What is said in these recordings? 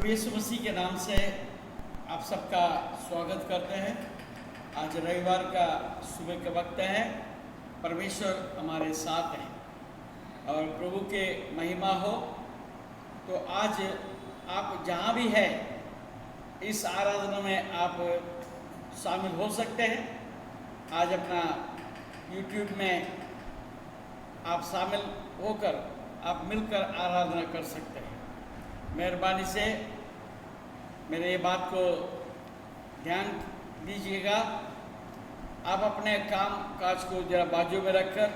प्रभु यीशु मसीह के नाम से आप सबका स्वागत करते हैं। आज रविवार का सुबह का वक्त है। परमेश्वर हमारे साथ है और प्रभु के महिमा हो। तो आज आप जहाँ भी है इस आराधना में आप शामिल हो सकते हैं। आज अपना YouTube में आप शामिल होकर आप मिलकर आराधना कर सकते हैं। मेहरबानी से मेरे ये बात को ध्यान दीजिएगा। आप अपने काम काज को जरा बाजू में रखकर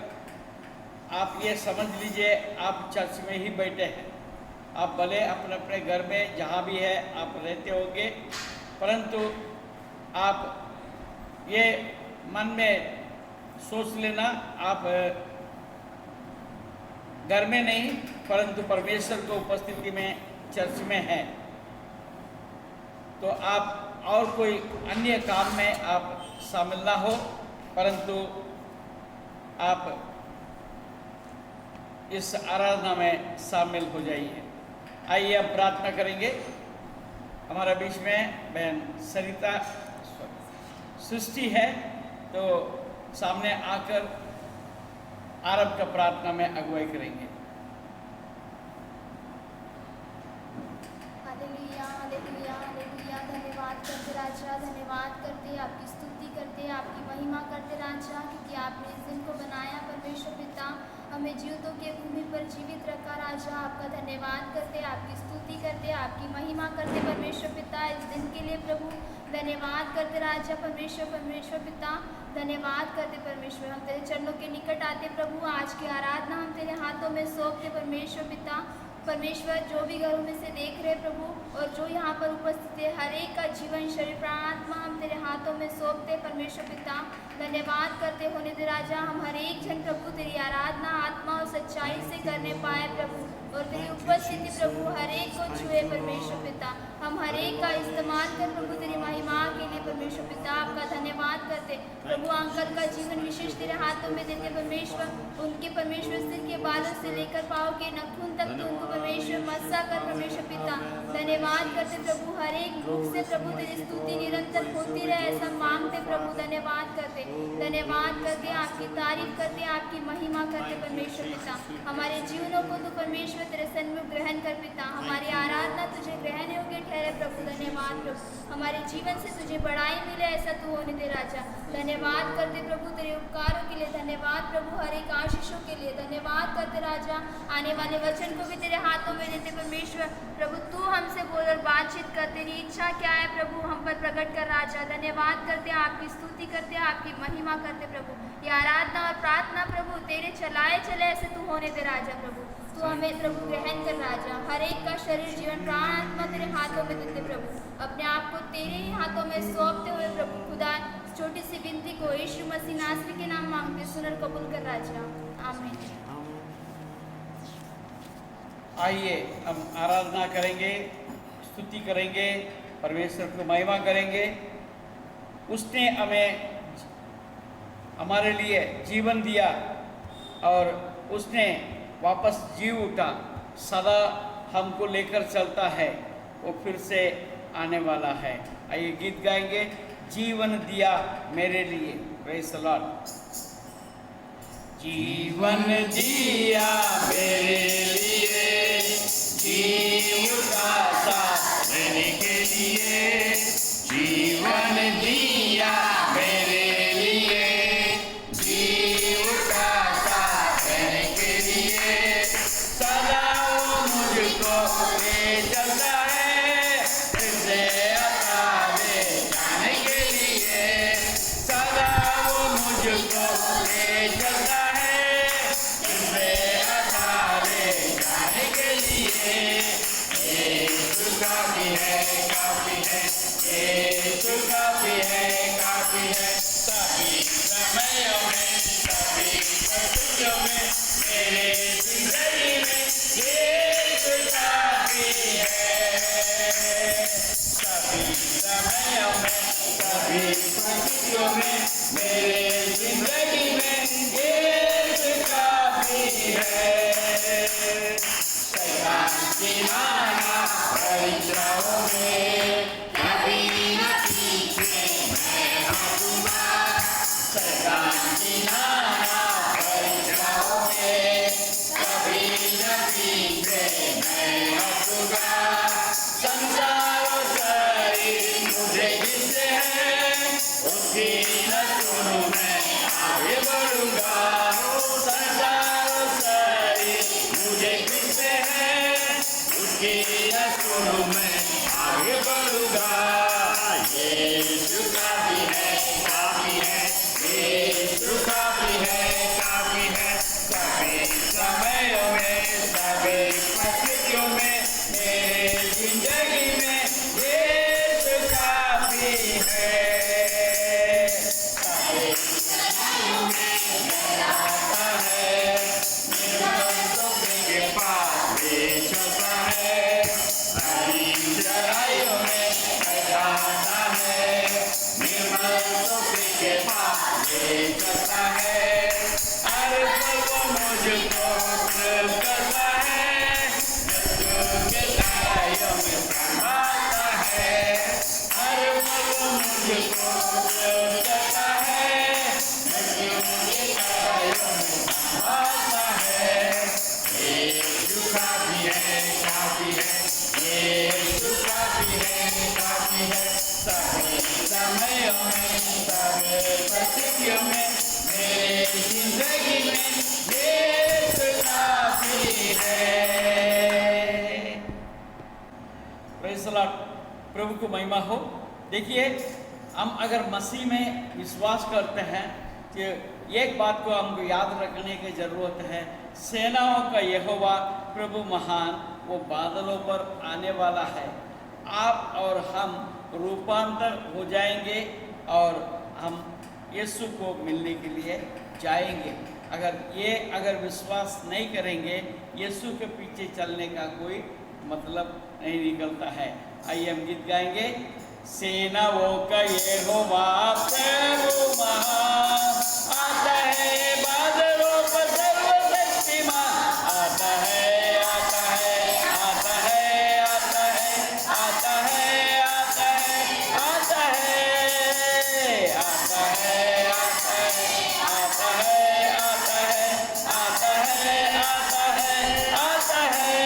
आप ये समझ लीजिए आप चर्च में ही बैठे हैं। आप भले अपने अपने घर में जहाँ भी है आप रहते होंगे, परंतु आप ये मन में सोच लेना आप घर में नहीं परंतु परमेश्वर को उपस्थिति में चर्च में है। तो आप और कोई अन्य काम में आप शामिल ना हो, परंतु आप इस आराधना में शामिल हो जाइए। आइए अब प्रार्थना करेंगे। हमारा बीच में बहन सरिता सृष्टि है, तो सामने आकर आरंभ का प्रार्थना में अगुवाई करेंगे। धन्यवाद करते राजा, धन्यवाद करते, आपकी स्तुति करते, आपकी महिमा करते राजा, क्योंकि आपने इस दिन को बनाया। परमेश्वर पिता हमें जीवितों के भूमि पर जीवित रखा राजा। आपका धन्यवाद करते, आपकी स्तुति करते, आपकी महिमा करते परमेश्वर पिता। इस दिन के लिए प्रभु धन्यवाद करते राजा। परमेश्वर पिता धन्यवाद करते परमेश्वर। हम तेरे चरणों के निकट आते प्रभु। आज की आराधना हम तेरे हाथों में सौंपते परमेश्वर पिता। परमेश्वर जो भी घरों में से देख रहे प्रभु और जो यहाँ पर उपस्थित है, हर एक का जीवन शरीर प्राण आत्मा हम तेरे हाथों में सौंपते परमेश्वर पिता। धन्यवाद करते होने दे राजा। हम हर एक जन प्रभु तेरी आराधना आत्मा और सच्चाई से करने पाए प्रभु, और तेरी उपस्थिति प्रभु हर एक को छुए परमेश्वर पिता। हम हर एक का इस्तेमाल कर प्रभु तेरी महिमा के लिए परमेश्वर पिता। आपका धन्यवाद करते प्रभु। अंकल का जीवन विशेष तेरे हाथों में देते परमेश्वर। उनके परमेश्वर सिर के बालों से लेकर पाँव के नाखून तक तो उनको परमेश्वर मस्सा कर परमेश्वर पिता। धन्यवाद करते प्रभु। हर एक रूप से प्रभु तेरी स्तुति निरंतर होती रहे ऐसा मांगते प्रभु। धन्यवाद करते, धन्यवाद करते, आपकी तारीफ करते, आपकी महिमा करते परमेश्वर पिता। हमारे जीवनों को तो परमेश्वर तेरे सन्मुख ग्रहण कर पिता। हमारी आराधना तुझे ग्रहण योग्य ठहरे प्रभु। धन्यवाद प्रभु। हमारे जीवन से तुझे बड़ाई मिले ऐसा तू होने दे राजा। धन्यवाद करते प्रभु तेरे उपकारों के लिए। धन्यवाद प्रभु हर एक आशीषों के लिए। धन्यवाद करते राजा। आने वाले वचन को भी तेरे हाथों में देते परमेश्वर। प्रभु तू हमसे बोल और बातचीत कर। तेरी इच्छा क्या है प्रभु हम पर प्रकट कर राजा। धन्यवाद करते, आपकी स्तुति करते, आपकी महिमा करते प्रभु। ये आराधना और प्रार्थना प्रभु तेरे चलाए चले ऐसे तू होने दे राजा। प्रभु तू हमें प्रभु ग्रहण कर राजा। हर एक का शरीर जीवन प्राण आत्मा तेरे हाथों में देते प्रभु। अपने आप को तेरे ही हाथों में सौंपते हुए प्रभु खुदा छोटी सी विनती को यीशु मसीह नासरी के नाम मांगते सुनर कबूल कर राजा। आमीन। आइए हम आराधना करेंगे, स्तुति करेंगे, परमेश्वर को महिमा करेंगे। उसने हमें हमारे लिए जीवन दिया और उसने वापस जी उठा। सदा हमको लेकर चलता है, वो फिर से आने वाला है। आइए गीत गाएंगे। जीवन दिया मेरे लिए। Praise the Lord. जीवन दिया मेरे लिए, जीव का साथ देने के लिए। जीवन दिया मेरे लिए, जीव का साथ देने के लिए। सदा वो मुझको ले चलता है, फिर से अतावे जाने के लिए। सदा वो मुझको ले चलता है, फिर से अतावे जाने के लिए। यीशु काफी है, काफी है, यीशु काफी है, काफी है। सभी समयों में, सभी परिस्थितियों में, मेरे जिंदगी में यीशु काफी है। सभी समयों में, सभी परिस्थितियों में, मेरे जिंदगी में यीशु काफी है। शैतान की माना परीक्षा में, कभी न पीछे मैं हटूंगा। शैतान की नाना परीक्षाओं में, कभी न पीछे मैं हटूंगा। संसार और शरीर मुझे गिरते हैं, उसकी न सुनूं मैं आगे बढ़ूंगा। संसार और शरीर मुझे गिरते हैं, उसकी न सुनूं मैं आगे बढ़ूंगा। यीशु काफी है, काफी है, यीशु काफी है, काफी है। सभी समयों में, सभी परिस्थितियों में, मेरी जिंदगी में यीशु काफी है। सभी समयों में मेरा आता है, निर्बल के पास ले चलता है। बड़ी चढ़ाइयों में आता है, निर्मल के पास ले चलता है। हर पल वो मुझको प्रेम करता है, मृत्यु के छायों में संभालता है। हर पल वो मुझको प्रेम करता है, मृत्यु के छायों में संभालता है। यीशु काफी है, काफी है, यीशु काफी है, काफी है। सभी समयों में, सभी परिस्थितियों में, मेरी जिंदगी में यीशु काफी है। Praise the Lord. प्रभु को महिमा हो। देखिए, हम अगर मसीह में विश्वास करते हैं कि एक बात को हमको याद रखने की ज़रूरत है, सेनाओं का यहोवा प्रभु महान वो बादलों पर आने वाला है। आप और हम रूपांतर हो जाएंगे और हम यीशु को मिलने के लिए जाएंगे। अगर विश्वास नहीं करेंगे, यीशु के पीछे चलने का कोई मतलब नहीं निकलता है। आइए हम गीत गाएंगे। सेनाओं का यहोवा प्रभु महान आता है, बादलों पर सर्वशक्तिमान आता है, आता है, आता है, आता है, आता है, आता है, आता है, आता है, आता है, आता है, आता है, आता है, आता है।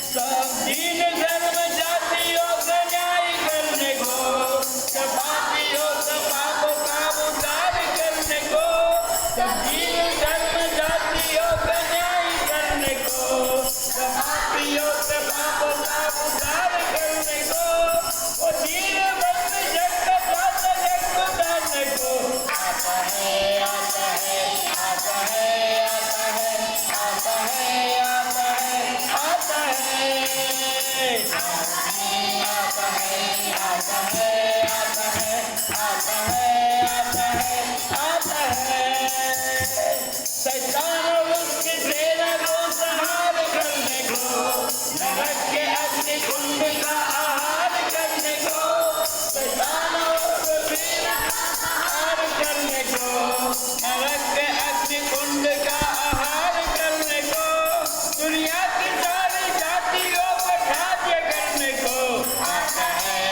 सब दीन धर्म जातियों का न्याय करने को, सब पापियों सब पापों का उद्धार करने को, सब दीन धर्म जातियों का न्याय करने को, सब पापियों सब पापों का उद्धार करने को, वो दीन बंद जग का दाता जग को दाने को आता है, आता है, आता है, आता है, आता है, आता है, आता है, आता है, आता है, आता है, आता है, आता है, आता है। शैतान और उसकी सेना को संहार करने को, नरक के अग्नि कुंड का आहार करने को, शैतान और उसकी सेना का संहार करने को, नरक के अग्नि कुंड का आहार करने को, दुनिया की सारी जातियों पर राज्य करने को आता है,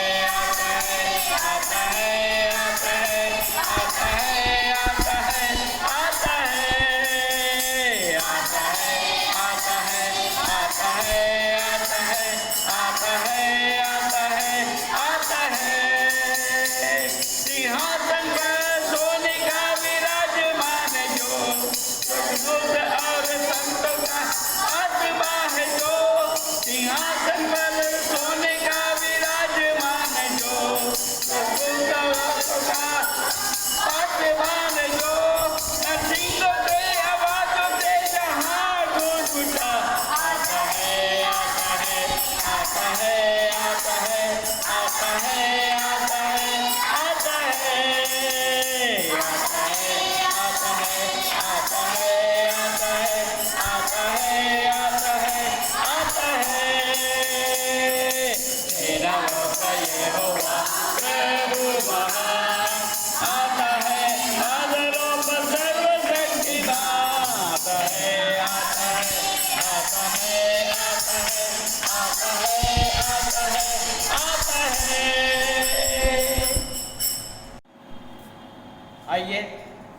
आइए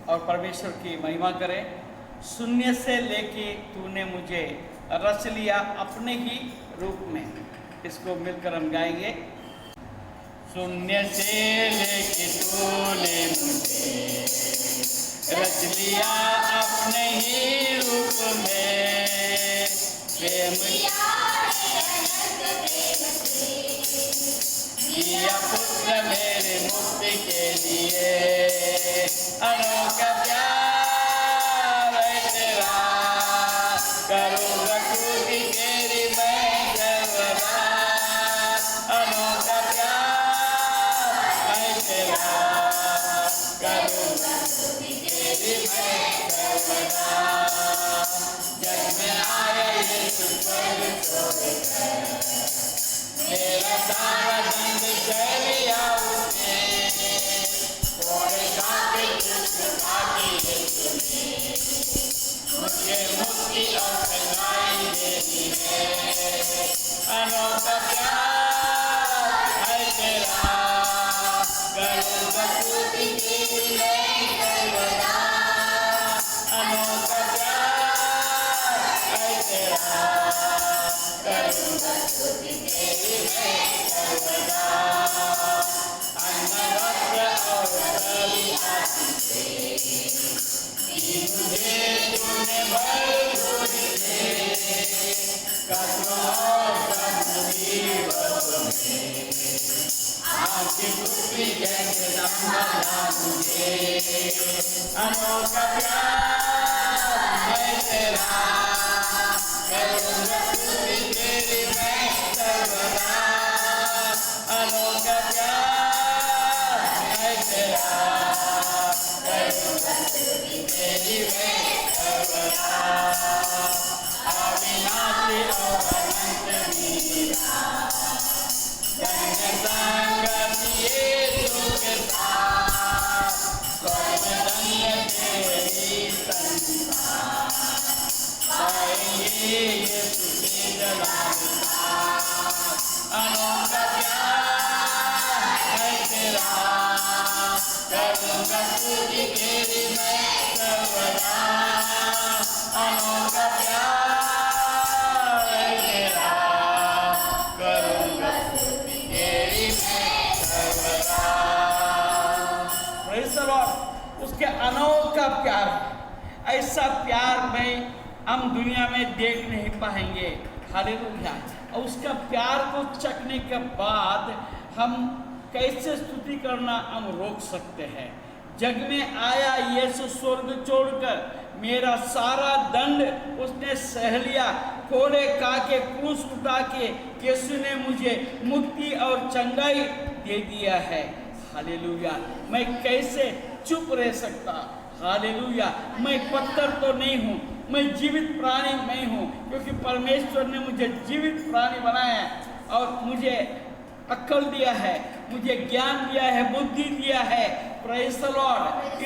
और परमेश्वर की महिमा करें। शून्य से लेके तूने मुझे रच लिया अपने ही रूप में। इसको मिलकर हम गाएंगे। शून्य से लेके तूने मुझे रच लिया अपने ही रूप में। प्रेम दिया पुत्र मेरे मुक्ति के लिए। अनोखा प्यार है तेरा, करूँगा स्तुति तेरी मैं सर्वदा। अनोखा प्यार है तेरा, करूँगा स्तुति तेरी मैं सर्वदा। जग में आया यीशु स्वर्ग छोड़कर, मेरा सारा दंड सह लिया उसने। थोड़े कांटे चुका दिए तूने, मुझे मुक्ति और सच्चाई देनी है। अनोखा प्यार है तेरा, करूँगा स्तुति तेरी मैं सर्वदा। अनोखा प्यार है तेरा, करूँगा स्तुति तेरी मैं सर्वदा। अन्न वस्त्र और सभी आशीषें मुझे तूने भरपूर से। कष्टों और सब मुसीबतों में आपकी खुशी कैसे संभाला मुझे। अनोखा प्यार है तेरा, करूँगा स्तुति तेरी मैं सर्वदा। अनोखा प्यार है तेरा, करूँगा स्तुति तेरी मैं सर्वदा। अविनाशी और अनंत मीरा, धन्य संगति यीशु के साथ। स्वर्ग धन्य तेरी संगीता, पाएंगे यीशु के जलाल का। अनोखा प्यार है तेरा, करूँगा स्तुति तेरी मैं सर्वदा। अनोखा प्यार है तेरा, करूँगा स्तुति तेरी मैं सर्वदा। Praise the Lord. उसके अनोखा प्यार, ऐसा प्यार में हम दुनिया में देख नहीं पाएंगे। हालेलुया। और उसका प्यार को चखने के बाद हम कैसे स्तुति करना हम रोक सकते हैं। जग में आया यीशु स्वर्ग छोड़कर, मेरा सारा दंड उसने सह लिया। कोड़े काके क्रूस उठा के यीशु ने मुझे मुक्ति और चंगाई दे दिया है। हालेलुया। मैं कैसे चुप रह सकता। हालेलुया। मैं पत्थर तो नहीं हूँ, मैं जीवित प्राणी मैं हूँ, क्योंकि परमेश्वर ने मुझे जीवित प्राणी बनाया और मुझे अक्ल दिया है, मुझे ज्ञान दिया है, बुद्धि दिया है। Praise the Lord.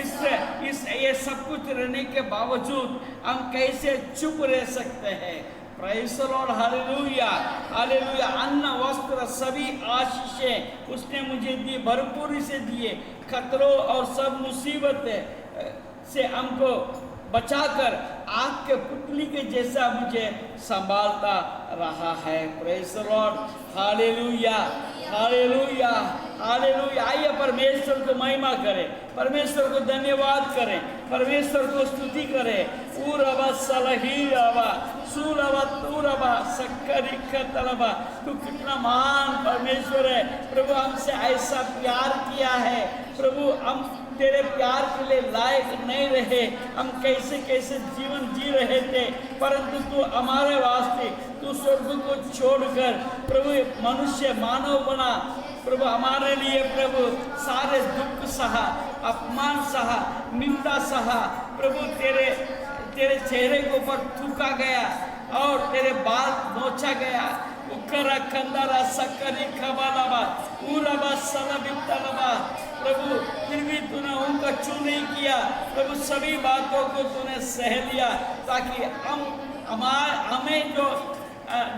इस ये सब कुछ रहने के बावजूद हम कैसे चुप रह सकते हैं। Praise the Lord. Hallelujah, hallelujah. अन्न वस्त्र सभी आशीषें उसने मुझे दी, भरपूरी से दिए। खतरों और सब मुसीबतें से हमको बचाकर आग के पुतली के जैसा मुझे संभालता रहा है। Praise the Lord. Hallelujah, hallelujah, hallelujah. आइए परमेश्वर को महिमा करें, परमेश्वर को धन्यवाद करें, परमेश्वर को स्तुति करें। उरबा सलहीरबा सुरबा तुरबा सक्करिकतलबा। तू कितना महान परमेश्वर है प्रभु। हमसे ऐसा प्यार किया है प्रभु। हम तेरे प्यार के लिए लायक नहीं रहे, हम कैसे कैसे जीवन जी रहे थे, परंतु तू हमारे वास्ते तू स्वर्ग को छोड़कर प्रभु मनुष्य मानव बना प्रभु। हमारे लिए प्रभु सारे दुख सहा, अपमान सहा, निंदा सहा प्रभु। तेरे चेहरे के ऊपर थूका गया और तेरे बाल नोचा गया। उकरा कंदरा सकरी खबालाबा उरबा सलबितलबा। प्रभु फिर भी तूने उनका चू नहीं किया प्रभु। सभी बातों को तूने सह लिया ताकि हमें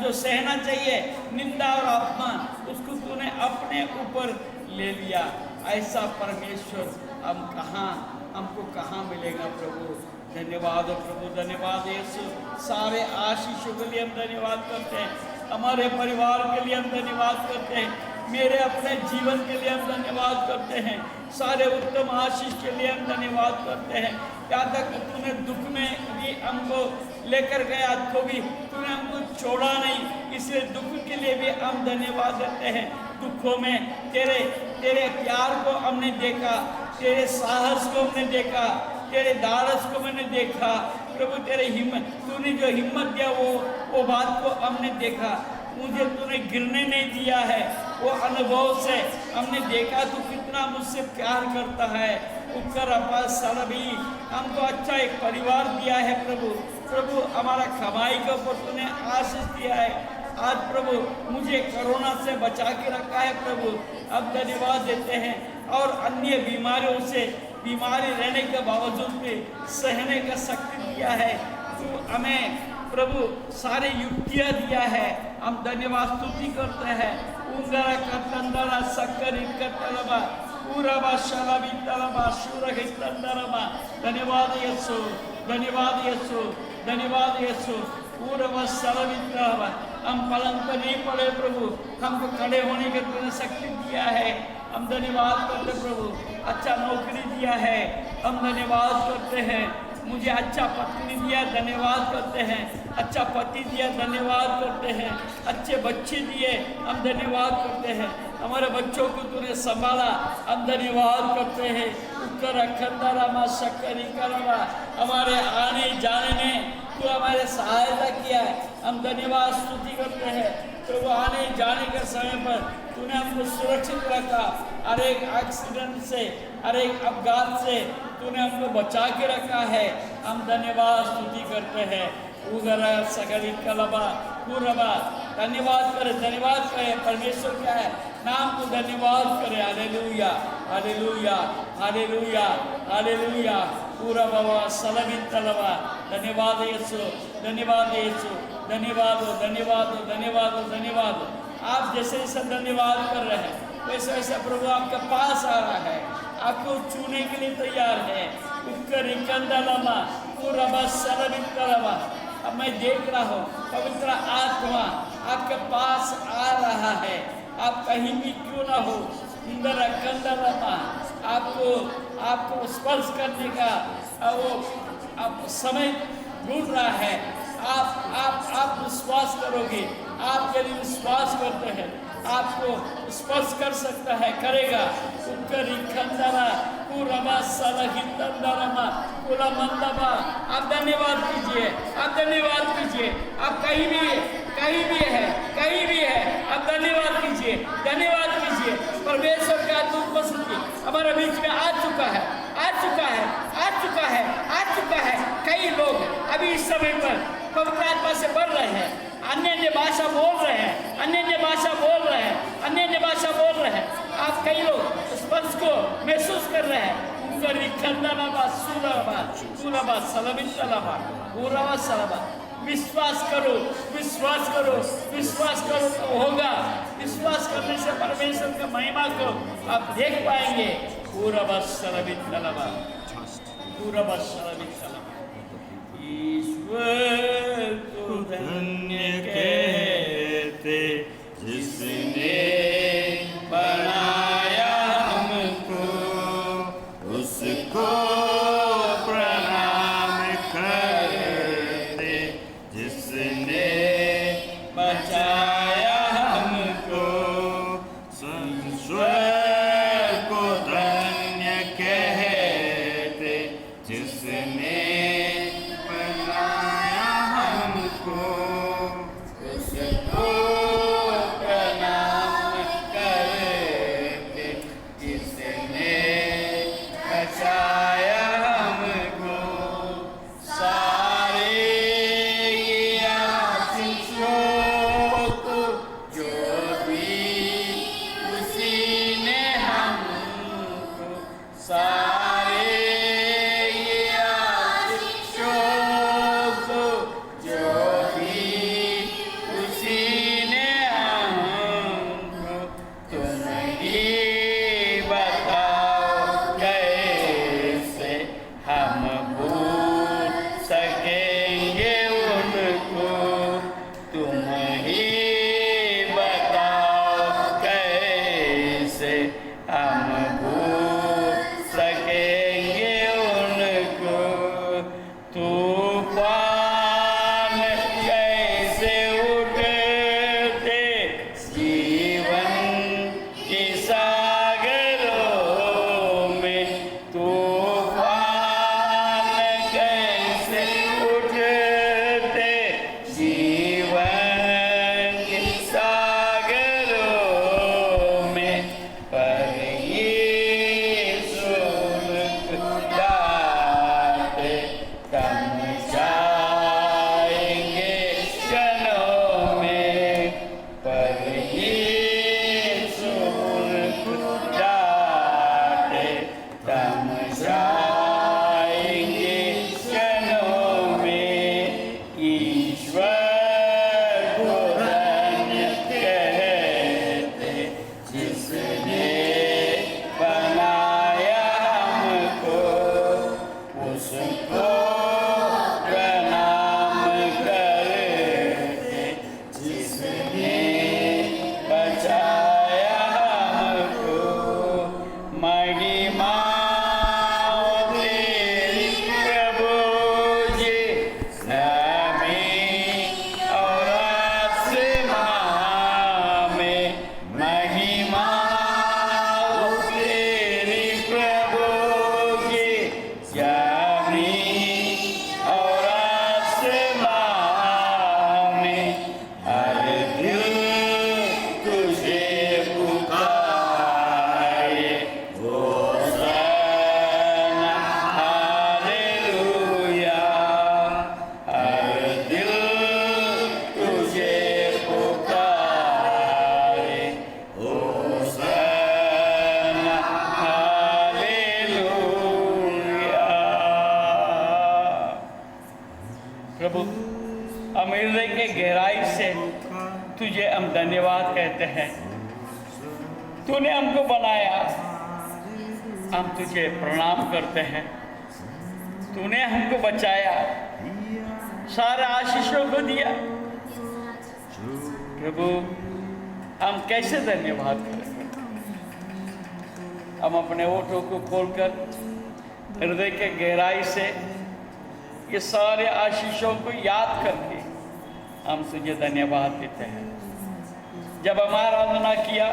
जो सहना चाहिए निंदा और अपमान, उसको तूने अपने ऊपर ले लिया। ऐसा परमेश्वर हम कहाँ हमको कहाँ मिलेगा प्रभु। धन्यवाद प्रभु, धन्यवाद यीशु। सारे आशीषों के लिए हम धन्यवाद करते हैं, हमारे परिवार के लिए हम धन्यवाद करते हैं, मेरे अपने जीवन के लिए हम धन्यवाद करते हैं, सारे उत्तम आशीष के लिए हम धन्यवाद करते हैं। यहाँ तक तूने दुख में भी हमको लेकर गया तो भी तूने हमको छोड़ा नहीं, इसलिए दुख के लिए भी हम धन्यवाद देते हैं। दुखों में तेरे प्यार को हमने देखा, तेरे साहस को हमने देखा, तेरे दारस को मैंने देखा प्रभु। तेरे हिम्मत, तूने जो हिम्मत दिया वो बात को हमने देखा। मुझे तूने गिरने नहीं दिया है, वो अनुभव से हमने देखा तू कितना मुझसे प्यार करता है। उपकर अपा सभी हमको अच्छा एक परिवार दिया है प्रभु। प्रभु हमारा कमाई के ऊपर तूने आशीष दिया है। आज प्रभु मुझे कोरोना से बचा के रखा है प्रभु, अब धन्यवाद देते हैं। और अन्य बीमारियों से बीमारी रहने के बावजूद भी सहने का शक्ति दिया है। तू हमें प्रभु सारे युक्तियाँ दिया है, हम धन्यवाद स्तुति करते हैं। उंगरा कतंदरा सक्कर इकतलबा पूरा शराबी तलबा शूर हितंदरमा। धन्यवाद यीशु, धन्यवाद यीशु, धन्यवाद यीशु। पूरा शराबी तलबा हम पलंग पर नहीं पड़े प्रभु, हमको खड़े होने की तूने शक्ति दिया है, हम धन्यवाद करते प्रभु। अच्छा नौकरी दिया है, हम धन्यवाद करते हैं। मुझे अच्छा पत्नी दिया, धन्यवाद करते हैं। अच्छा पति दिया, धन्यवाद करते हैं। अच्छे बच्चे दिए, हम धन्यवाद करते हैं। हमारे बच्चों को तूने संभाला, हम धन्यवाद करते हैं। उत्तर अखंडरमा शक्करी करवा हमारे आने जाने में तू हमारे सहायता किया है, हम धन्यवाद स्तुति करते हैं। तो वो आने जाने के समय पर तूने हमको सुरक्षित रखा, हर एक एक्सीडेंट से, हर एक अपघात से तूने हमको बचा के रखा है, हम धन्यवाद स्तुति करते हैं। उगरा सगरी कलबा पूरबा धन्यवाद करे, धन्यवाद करे। परमेश्वर क्या है, नाम को धन्यवाद करे। Hallelujah, hallelujah, hallelujah, hallelujah. पूरा बाबा सलबित तलबा। धन्यवाद यीशु, धन्यवाद यीशु, धन्यवाद हो, धन्यवाद हो, धन्यवाद हो, धन्यवाद हो। आप जैसे जैसे धन्यवाद कर रहे हैं वैसे वैसे प्रभु आपके पास आ रहा है, आपको छूने के लिए तैयार है। उत्तर इकंदलमा पूरा बस सलबित तलबा। अब मैं देख रहा हूँ पवित्र आत्मा आपके पास आ रहा है, आप कहीं भी क्यों ना हो, इंदर कंदरमा आपको स्पर्श करने का वो आप समय ढूंढ रहा है। आप विश्वास करोगे, आप यदि विश्वास करते हैं आपको स्पर्श कर सकता है, करेगा। आप धन्यवाद कीजिए, आप धन्यवाद कीजिए। आप कहीं भी है, आप धन्यवाद कीजिए, धन्यवाद कीजिए। परमेश्वर का उपस्थिति हमारे बीच में आ चुका है, आ चुका है, आ चुका है, आ चुका है। कई लोग अभी इस समय पर पवित्र आत्मा से बढ़ रहे हैं, अन्य भाषा बोल रहे हैं, अन्य भाषा बोल रहे हैं, अन्य भाषा बोल रहे हैं। आप कई लोग स्पर्श को महसूस कर रहे हैं। विश्वास करो, विश्वास करो, विश्वास करो तो होगा। विश्वास करने से परमेश्वर की महिमा को आप देख पाएंगे। पूरा बस ईश्वर को धन्य कहते जिसने बनाया हमको, उसको प्रणाम करते जिसने बचाया हमको। ईश्वर को धन्य कहते जिसने बनाया हमको, महिमा तेरी प्रभु की जमीन और आसमां में हर दिल तुझे पुकारे होसन्ना हालेलुया हर दिल तुझे पुकारे होसन्ना हालेलुया। प्रभु हम हृदय के गहराई से तुझे हम धन्यवाद कहते हैं। तूने हमको बनाया, हम तुझे प्रणाम करते हैं। तूने हमको बचाया, सारे आशीषों को दिया। प्रभु हम कैसे धन्यवाद करेंगे। हम अपने ओठों को खोलकर हृदय के गहराई से ये सारे आशीषों को याद करके हम तुझे धन्यवाद देते हैं। जब हमारा आराधना किया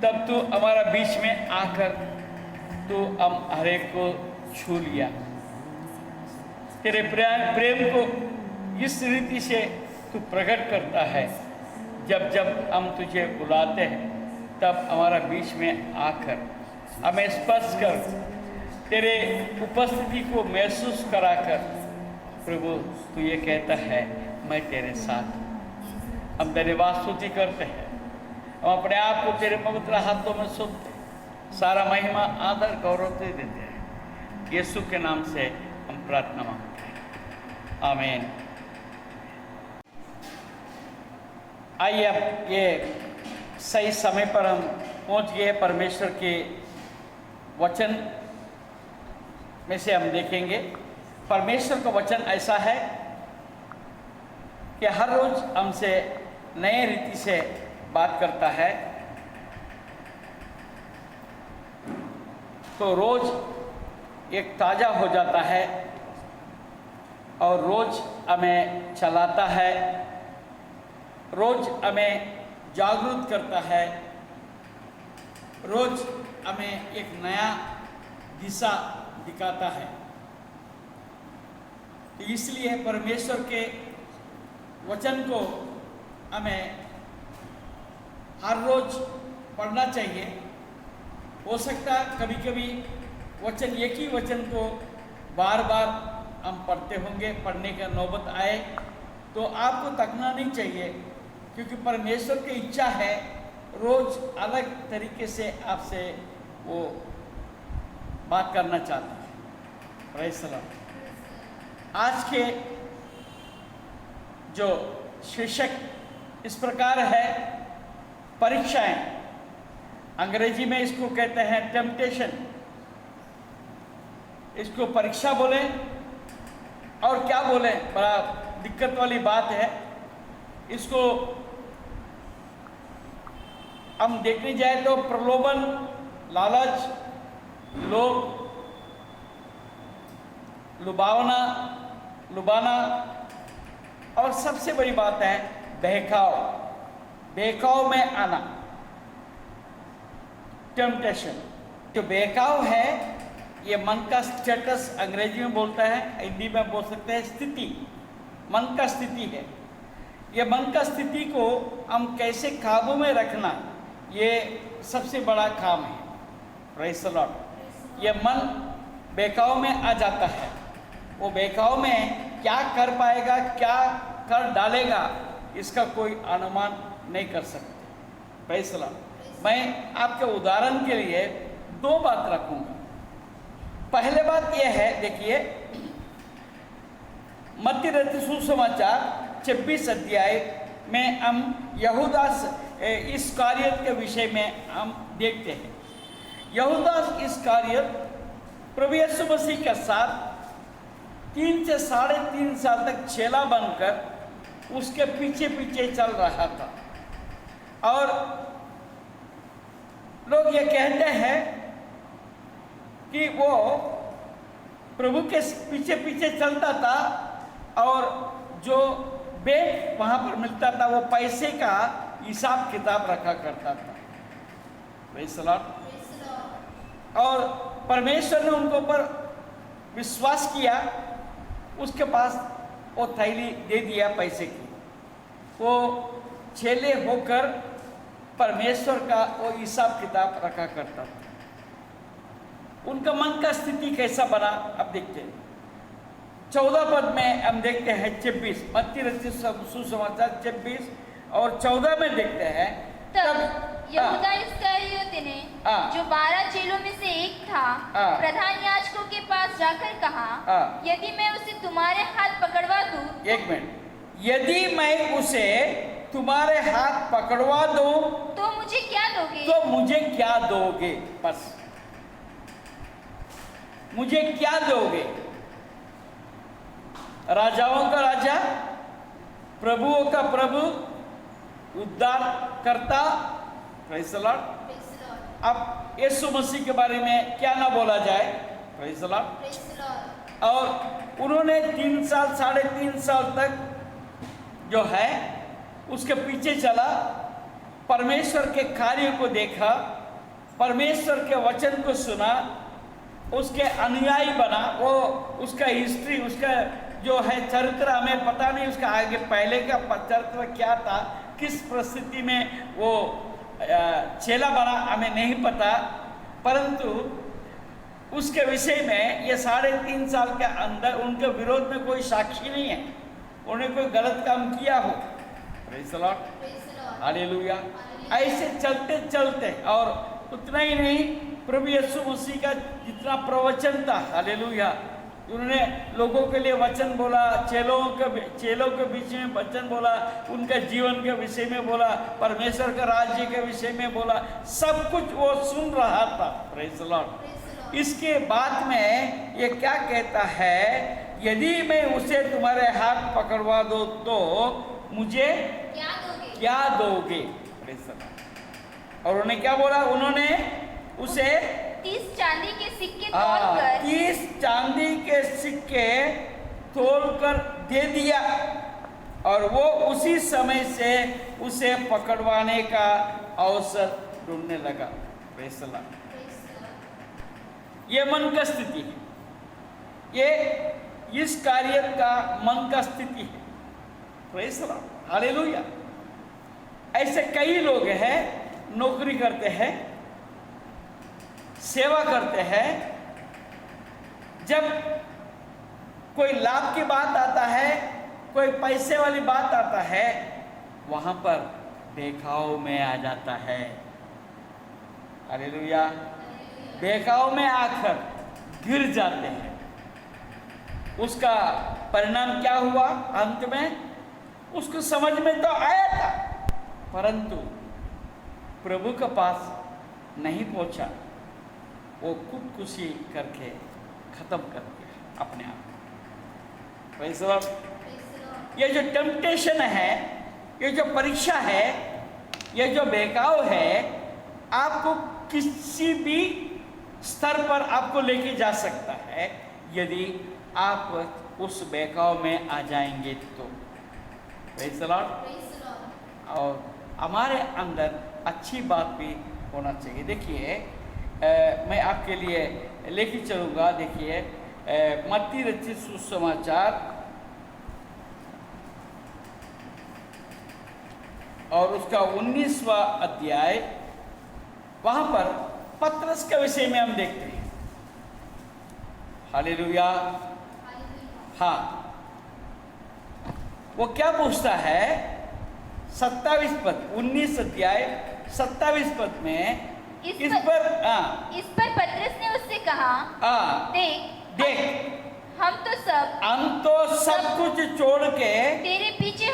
तब तू हमारा बीच में आकर तू हम हर एक को छू लिया। तेरे प्रेम को इस रीति से तू प्रकट करता है। जब जब हम तुझे बुलाते हैं तब हमारा बीच में आकर हमें स्पर्श कर तेरे उपस्थिति को महसूस कराकर प्रभु तू ये कहता है मैं तेरे साथ हूँ। हम धन्यवाद स्तुति करते हैं। हम अपने आप को तेरे पवित्र हाथों में सौंपते हैं। सारा महिमा आदर गौरव दे देते हैं। यीशु के नाम से हम प्रार्थना मांगते हैं, आमीन। आइए अब ये सही समय पर हम पहुंच गए। परमेश्वर के वचन में से हम देखेंगे। परमेश्वर का वचन ऐसा है कि हर रोज हमसे नए रीति से बात करता है। तो रोज एक ताज़ा हो जाता है और रोज हमें चलाता है, रोज हमें जागरूक करता है, रोज हमें एक नया दिशा दिखाता है। तो इसलिए परमेश्वर के वचन को हमें हर रोज पढ़ना चाहिए। हो सकता है कभी कभी वचन एक ही वचन को बार बार हम पढ़ते होंगे, पढ़ने का नौबत आए तो आपको तकना नहीं चाहिए, क्योंकि परमेश्वर की इच्छा है रोज अलग तरीके से आपसे वो बात करना चाहता है। Praise the Lord. आज के जो शीर्षक इस प्रकार है, परीक्षाएं। अंग्रेजी में इसको कहते हैं टेम्पटेशन। इसको परीक्षा बोले और क्या बोले, बड़ा दिक्कत वाली बात है। इसको हम देखने जाए तो प्रलोभन, लालच, लोभ, लुभाना और सबसे बड़ी बात है बहकाव, बहकाव में आना, टेम्पटेशन। जो बहकाव है ये मन का स्टेटस अंग्रेजी में बोलता है, हिंदी में बोल सकते हैं स्थिति, मन का स्थिति है। ये मन का स्थिति को हम कैसे काबू में रखना, ये सबसे बड़ा काम है। Praise the Lord. ये मन बहकाव में आ जाता है। वो बहकाव में क्या कर पाएगा, क्या कर डालेगा, इसका कोई अनुमान नहीं कर सकते। Praise the Lord. मैं आपके उदाहरण के लिए दो बात रखूंगा। पहले बात यह है, देखिए मत्ती रचित सुसमाचार 26 अध्याय में हम यहूदा इस्करियोत के विषय में हम देखते हैं। यहूदा इस्करियोत प्रभु यीशु मसीह के साथ 3 से 3.5 साल तक चेला बनकर उसके पीछे पीछे चल रहा था। और लोग ये कहते हैं कि वो प्रभु के पीछे पीछे चलता था और जो बेट वहाँ पर मिलता था वो पैसे का हिसाब किताब रखा करता था। Praise the Lord. और परमेश्वर ने उनको ऊपर विश्वास किया, उसके पास वो थैली दे दिया पैसे की। वो चेले होकर परमेश्वर का वो हिसाब किताब रखा करता था। उनका मन का स्थिति कैसा बना अब देखते हैं। 14 पद में हम देखते हैं 26, मत्ती रचित सुसमाचार 26 और 14 में देखते हैं। तब यहूदा इस्करियोती ने, जो 12 चेलों में से एक था, प्रधान याजकों के पास जाकर कहा, यदि मैं उसे तुम्हारे हाथ पकड़वा दूं, एक मिनट, यदि मैं उसे तुम्हारे हाथ पकड़वा दूं तो मुझे क्या दोगे? तो मुझे क्या दोगे? बस, मुझे क्या दोगे? राजाओं का राजा, प्रभुओं का प्रभु, उद्धार करता, प्रेज़ द लॉर्ड। अब यीशु मसीह के बारे में क्या ना बोला जाए, प्रेज़ द लॉर्ड। और उन्होंने 3 साल 3.5 साल तक जो है उसके पीछे चला, परमेश्वर के कार्य को देखा, परमेश्वर के वचन को सुना, उसके अनुयायी बना। वो उसका हिस्ट्री, उसका जो है चरित्र हमें पता नहीं, उसका आगे पहले का चरित्र क्या था, किस परिस्थिति में वो चेला बना हमें नहीं पता, परंतु उसके विषय में ये 3.5 साल के अंदर उनके विरोध में कोई साक्षी नहीं है, उन्हें कोई गलत काम किया हो। Praise the Lord, hallelujah. ऐसे चलते चलते, और उतना ही नहीं, प्रभु यीशु मसीह का जितना प्रवचन था, हालेलुया, उन्होंने लोगों के लिए वचन बोला, चेलों के बीच में वचन बोला, उनका जीवन के विषय में बोला, परमेश्वर का राज्य के विषय में बोला, सब कुछ वो सुन रहा था। Praise the Lord. इसके बाद में ये क्या कहता है, यदि मैं उसे तुम्हारे हाथ पकड़वा दो तो मुझे क्या दोगे? Praise the Lord. और उन्होंने क्या बोला? उन्होंने उसे 30 चांदी के सिक्के तोलकर 30 चांदी के सिक्के तोलकर दे दिया, और वो उसी समय से उसे पकड़वाने का अवसर ढूंढने लगा। Praise the Lord. ये मन का स्थिति है, ये इस कार्य का मन का स्थिति है। Praise the Lord, hallelujah. ऐसे कई लोग हैं, नौकरी करते हैं, सेवा करते हैं, जब कोई लाभ की बात आता है, कोई पैसे वाली बात आता है, वहां पर देखाव में आ जाता है। हालेलुया। देखाव में आकर गिर जाते हैं। उसका परिणाम क्या हुआ? अंत में उसको समझ में तो आया था, परंतु प्रभु के पास नहीं पहुंचा। वो खुदकुशी करके खत्म कर दिया अपने आप। Praise the Lord. ये जो टेम्पटेशन है, ये जो परीक्षा है, ये जो बहकाव है, आपको किसी भी स्तर पर आपको लेके जा सकता है, यदि आप उस बहकाव में आ जाएंगे तो। Praise the Lord. और हमारे अंदर अच्छी बात भी होना चाहिए। देखिए, मैं आपके लिए लेके चलूँगा। देखिए, मत्ती रचित सुसमाचार और उसका 19वां अध्याय, वहाँ पर पतरस के विषय में हम देखते हैं। हालेलुया। हाँ, वो क्या पूछता है? 27 पद, 19 अध्याय 27 पद में इस पर पतरस ने उससे कहा, देख हम तो सब कुछ छोड़ के तेरे पीछे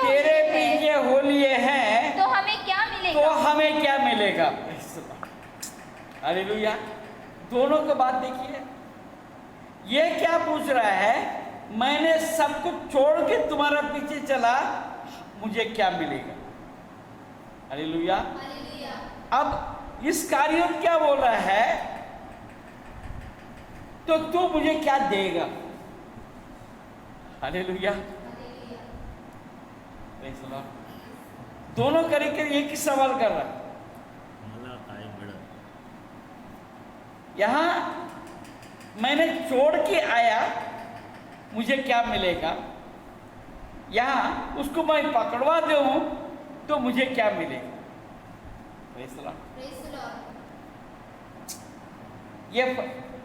हो लिए हैं, तो हमें क्या मिलेगा? हालेलुया। दोनों को बात देखिए, ये क्या पूछ रहा है? मैंने सब कुछ छोड़ के तुम्हारा पीछे चला, मुझे क्या मिलेगा? हालेलुया। अब इस कार्य में क्या बोल रहा है? तो तू मुझे क्या देगा? हालेलुया। दोनों करके एक ही सवाल कर रहा है। यहाँ मैंने छोड़ के आया, मुझे क्या मिलेगा? यहाँ उसको मैं पकड़वा दूँ तो मुझे क्या मिलेगा? Praise the Lord.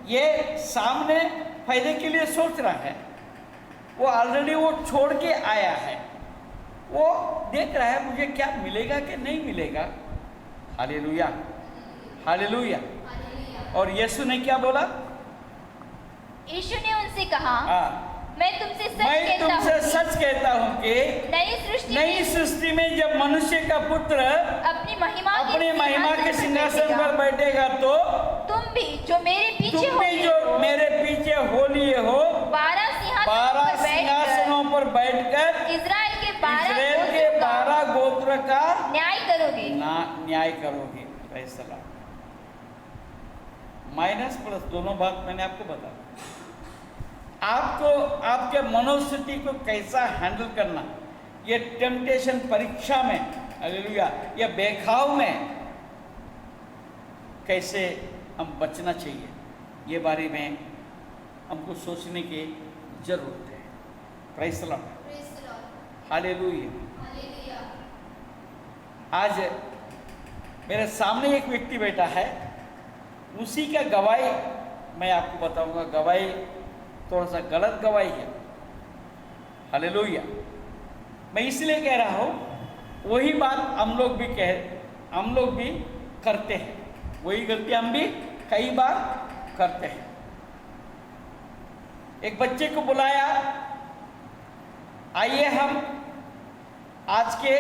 ये सामने फायदे के लिए सोच रहा है, वो ऑलरेडी वो छोड़ के आया है, वो देख रहा है मुझे क्या मिलेगा कि नहीं मिलेगा। Hallelujah, hallelujah. और यीशु ने क्या बोला? यीशु ने उनसे कहा, मैं तुमसे सच कहता हूँ कि नई सृष्टि में जब मनुष्य का पुत्र अपनी महिमा के सिंहासन पर बैठेगा तो तुम भी जो मेरे पीछे हो लिए हो 12 सिंहासनों पर बैठकर इज़राइल के 12 गोत्र का न्याय करोगे। माइनस प्लस दोनों बात मैंने आपको बताया। आपको आपके मनोस्थिति को कैसा हैंडल करना, ये टेम्पटेशन परीक्षा में, हालेलुया, या बेखाव में कैसे हम बचना चाहिए, ये बारे में हमको सोचने की जरूरत है। Praise the Lord, hallelujah. आज मेरे सामने एक व्यक्ति बैठा है, उसी का गवाही मैं आपको बताऊंगा। गवाही थोड़ा सा गलत गवाही है, हालेलुया। मैं इसलिए कह रहा हूँ, वही बात हम लोग भी करते हैं, वही गलती हम भी कई बार करते हैं। एक बच्चे को बुलाया, आइए हम आज के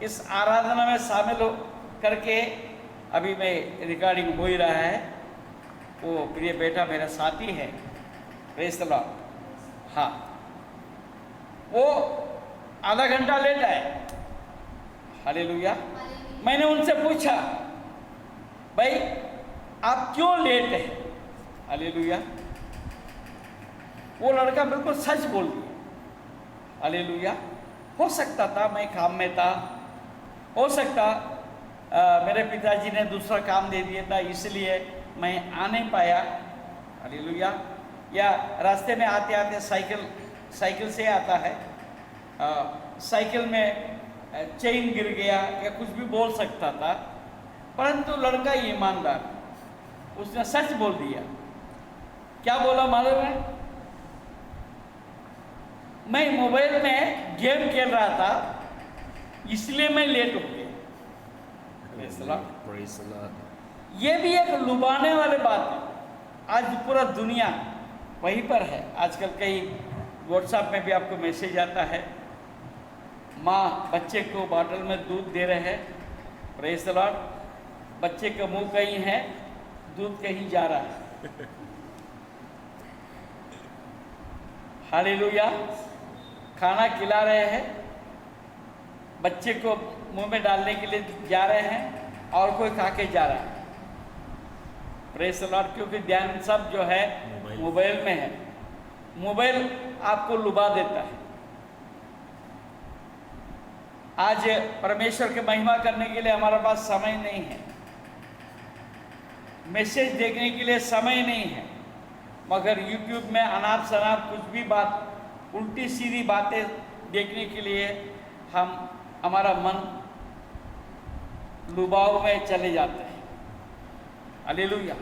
इस आराधना में शामिल हो करके, अभी मैं रिकॉर्डिंग हो ही रहा है, वो प्रिय बेटा मेरा साथी है, प्रेज़ द लॉर्ड। हाँ, वो आधा घंटा लेट आए, हालेलुया। मैंने उनसे पूछा, भाई आप क्यों लेट है? हालेलुया। वो लड़का बिल्कुल सच बोल दिया, हालेलुया। हो सकता था मैं काम में था, हो सकता मेरे पिताजी ने दूसरा काम दे दिया था, इसलिए मैं आ नहीं पाया, हालेलुया। या रास्ते में आते आते साइकिल से आता है, साइकिल में चेन गिर गया या कुछ भी बोल सकता था, परंतु लड़का ईमानदार, उसने सच बोल दिया। क्या बोला मालूम है? मैं मोबाइल में गेम खेल रहा था, इसलिए मैं लेट हो गया। ये भी एक लुभाने वाली बात है। आज पूरा दुनिया वहीं पर है। आजकल कई व्हाट्सएप में भी आपको मैसेज आता है, माँ बच्चे को बॉटल में दूध दे रहे हैं, प्रेज़ द लॉर्ड, बच्चे का मुंह कहीं है, दूध कहीं जा रहा है, हालेलुया। खाना खिला रहे हैं, बच्चे को मुंह में डालने के लिए जा रहे हैं और कोई खा के जा रहा है, प्रेज़ द लॉर्ड। क्योंकि ध्यान सब जो है मोबाइल में है। मोबाइल आपको लुभा देता है। आज परमेश्वर की महिमा करने के लिए हमारे पास समय नहीं है, मैसेज देखने के लिए समय नहीं है, मगर YouTube में अनाप शनाप कुछ भी बात, उल्टी सीधी बातें देखने के लिए हमारा मन लुभाव में चले जाते हैं, हालेलुया।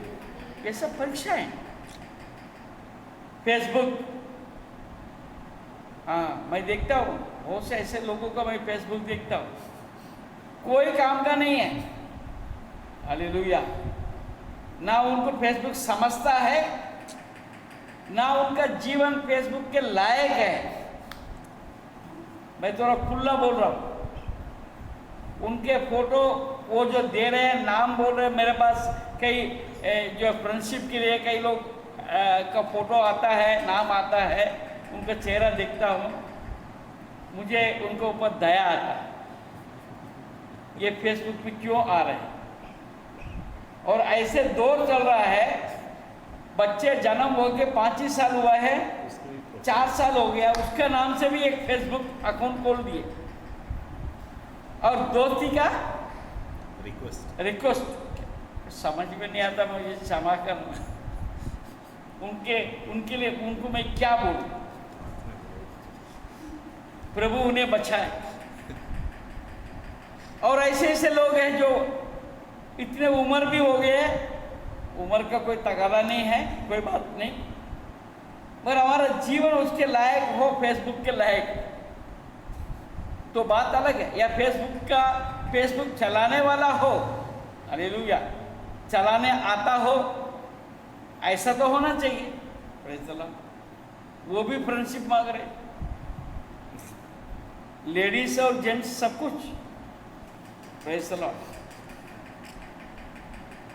ये सब परीक्षाएं। फेसबुक, हाँ मैं देखता हूँ, बहुत से ऐसे लोगों का मैं फेसबुक देखता हूँ, कोई काम का नहीं है, हालेलुया। ना उनको फेसबुक समझता है, ना उनका जीवन फेसबुक के लायक है। मैं थोड़ा खुला बोल रहा हूँ। उनके फोटो वो जो दे रहे हैं, नाम बोल रहे हैं, मेरे पास कई जो फ्रेंडशिप के लिए कई लोग का फोटो आता है, नाम आता है, उनका चेहरा देखता हूँ, मुझे उनके ऊपर दया आता है। ये फेसबुक पे क्यों आ रहे हैं? और ऐसे दौर चल रहा है, बच्चे जन्म हो के 5 ही साल हुआ है, 4 साल हो गया, उसके नाम से भी एक फेसबुक अकाउंट खोल दिए और दोस्ती का रिक्वेस्ट। समझ में नहीं आता, मुझे क्षमा करना। उनके लिए उनको मैं क्या बोलूं? प्रभु उन्हें बचाए। और ऐसे ऐसे लोग हैं जो इतने उम्र भी हो गए, उम्र का कोई तगादा नहीं है, कोई बात नहीं, मगर हमारा जीवन उसके लायक हो, फेसबुक के लायक, तो बात अलग है। या फेसबुक चलाने वाला हो, हालेलुया, चलाने आता हो, ऐसा तो होना चाहिए। Praise the Lord. वो भी फ्रेंडशिप मांग रहे, लेडीज और जेंट्स सब कुछ। Praise the Lord.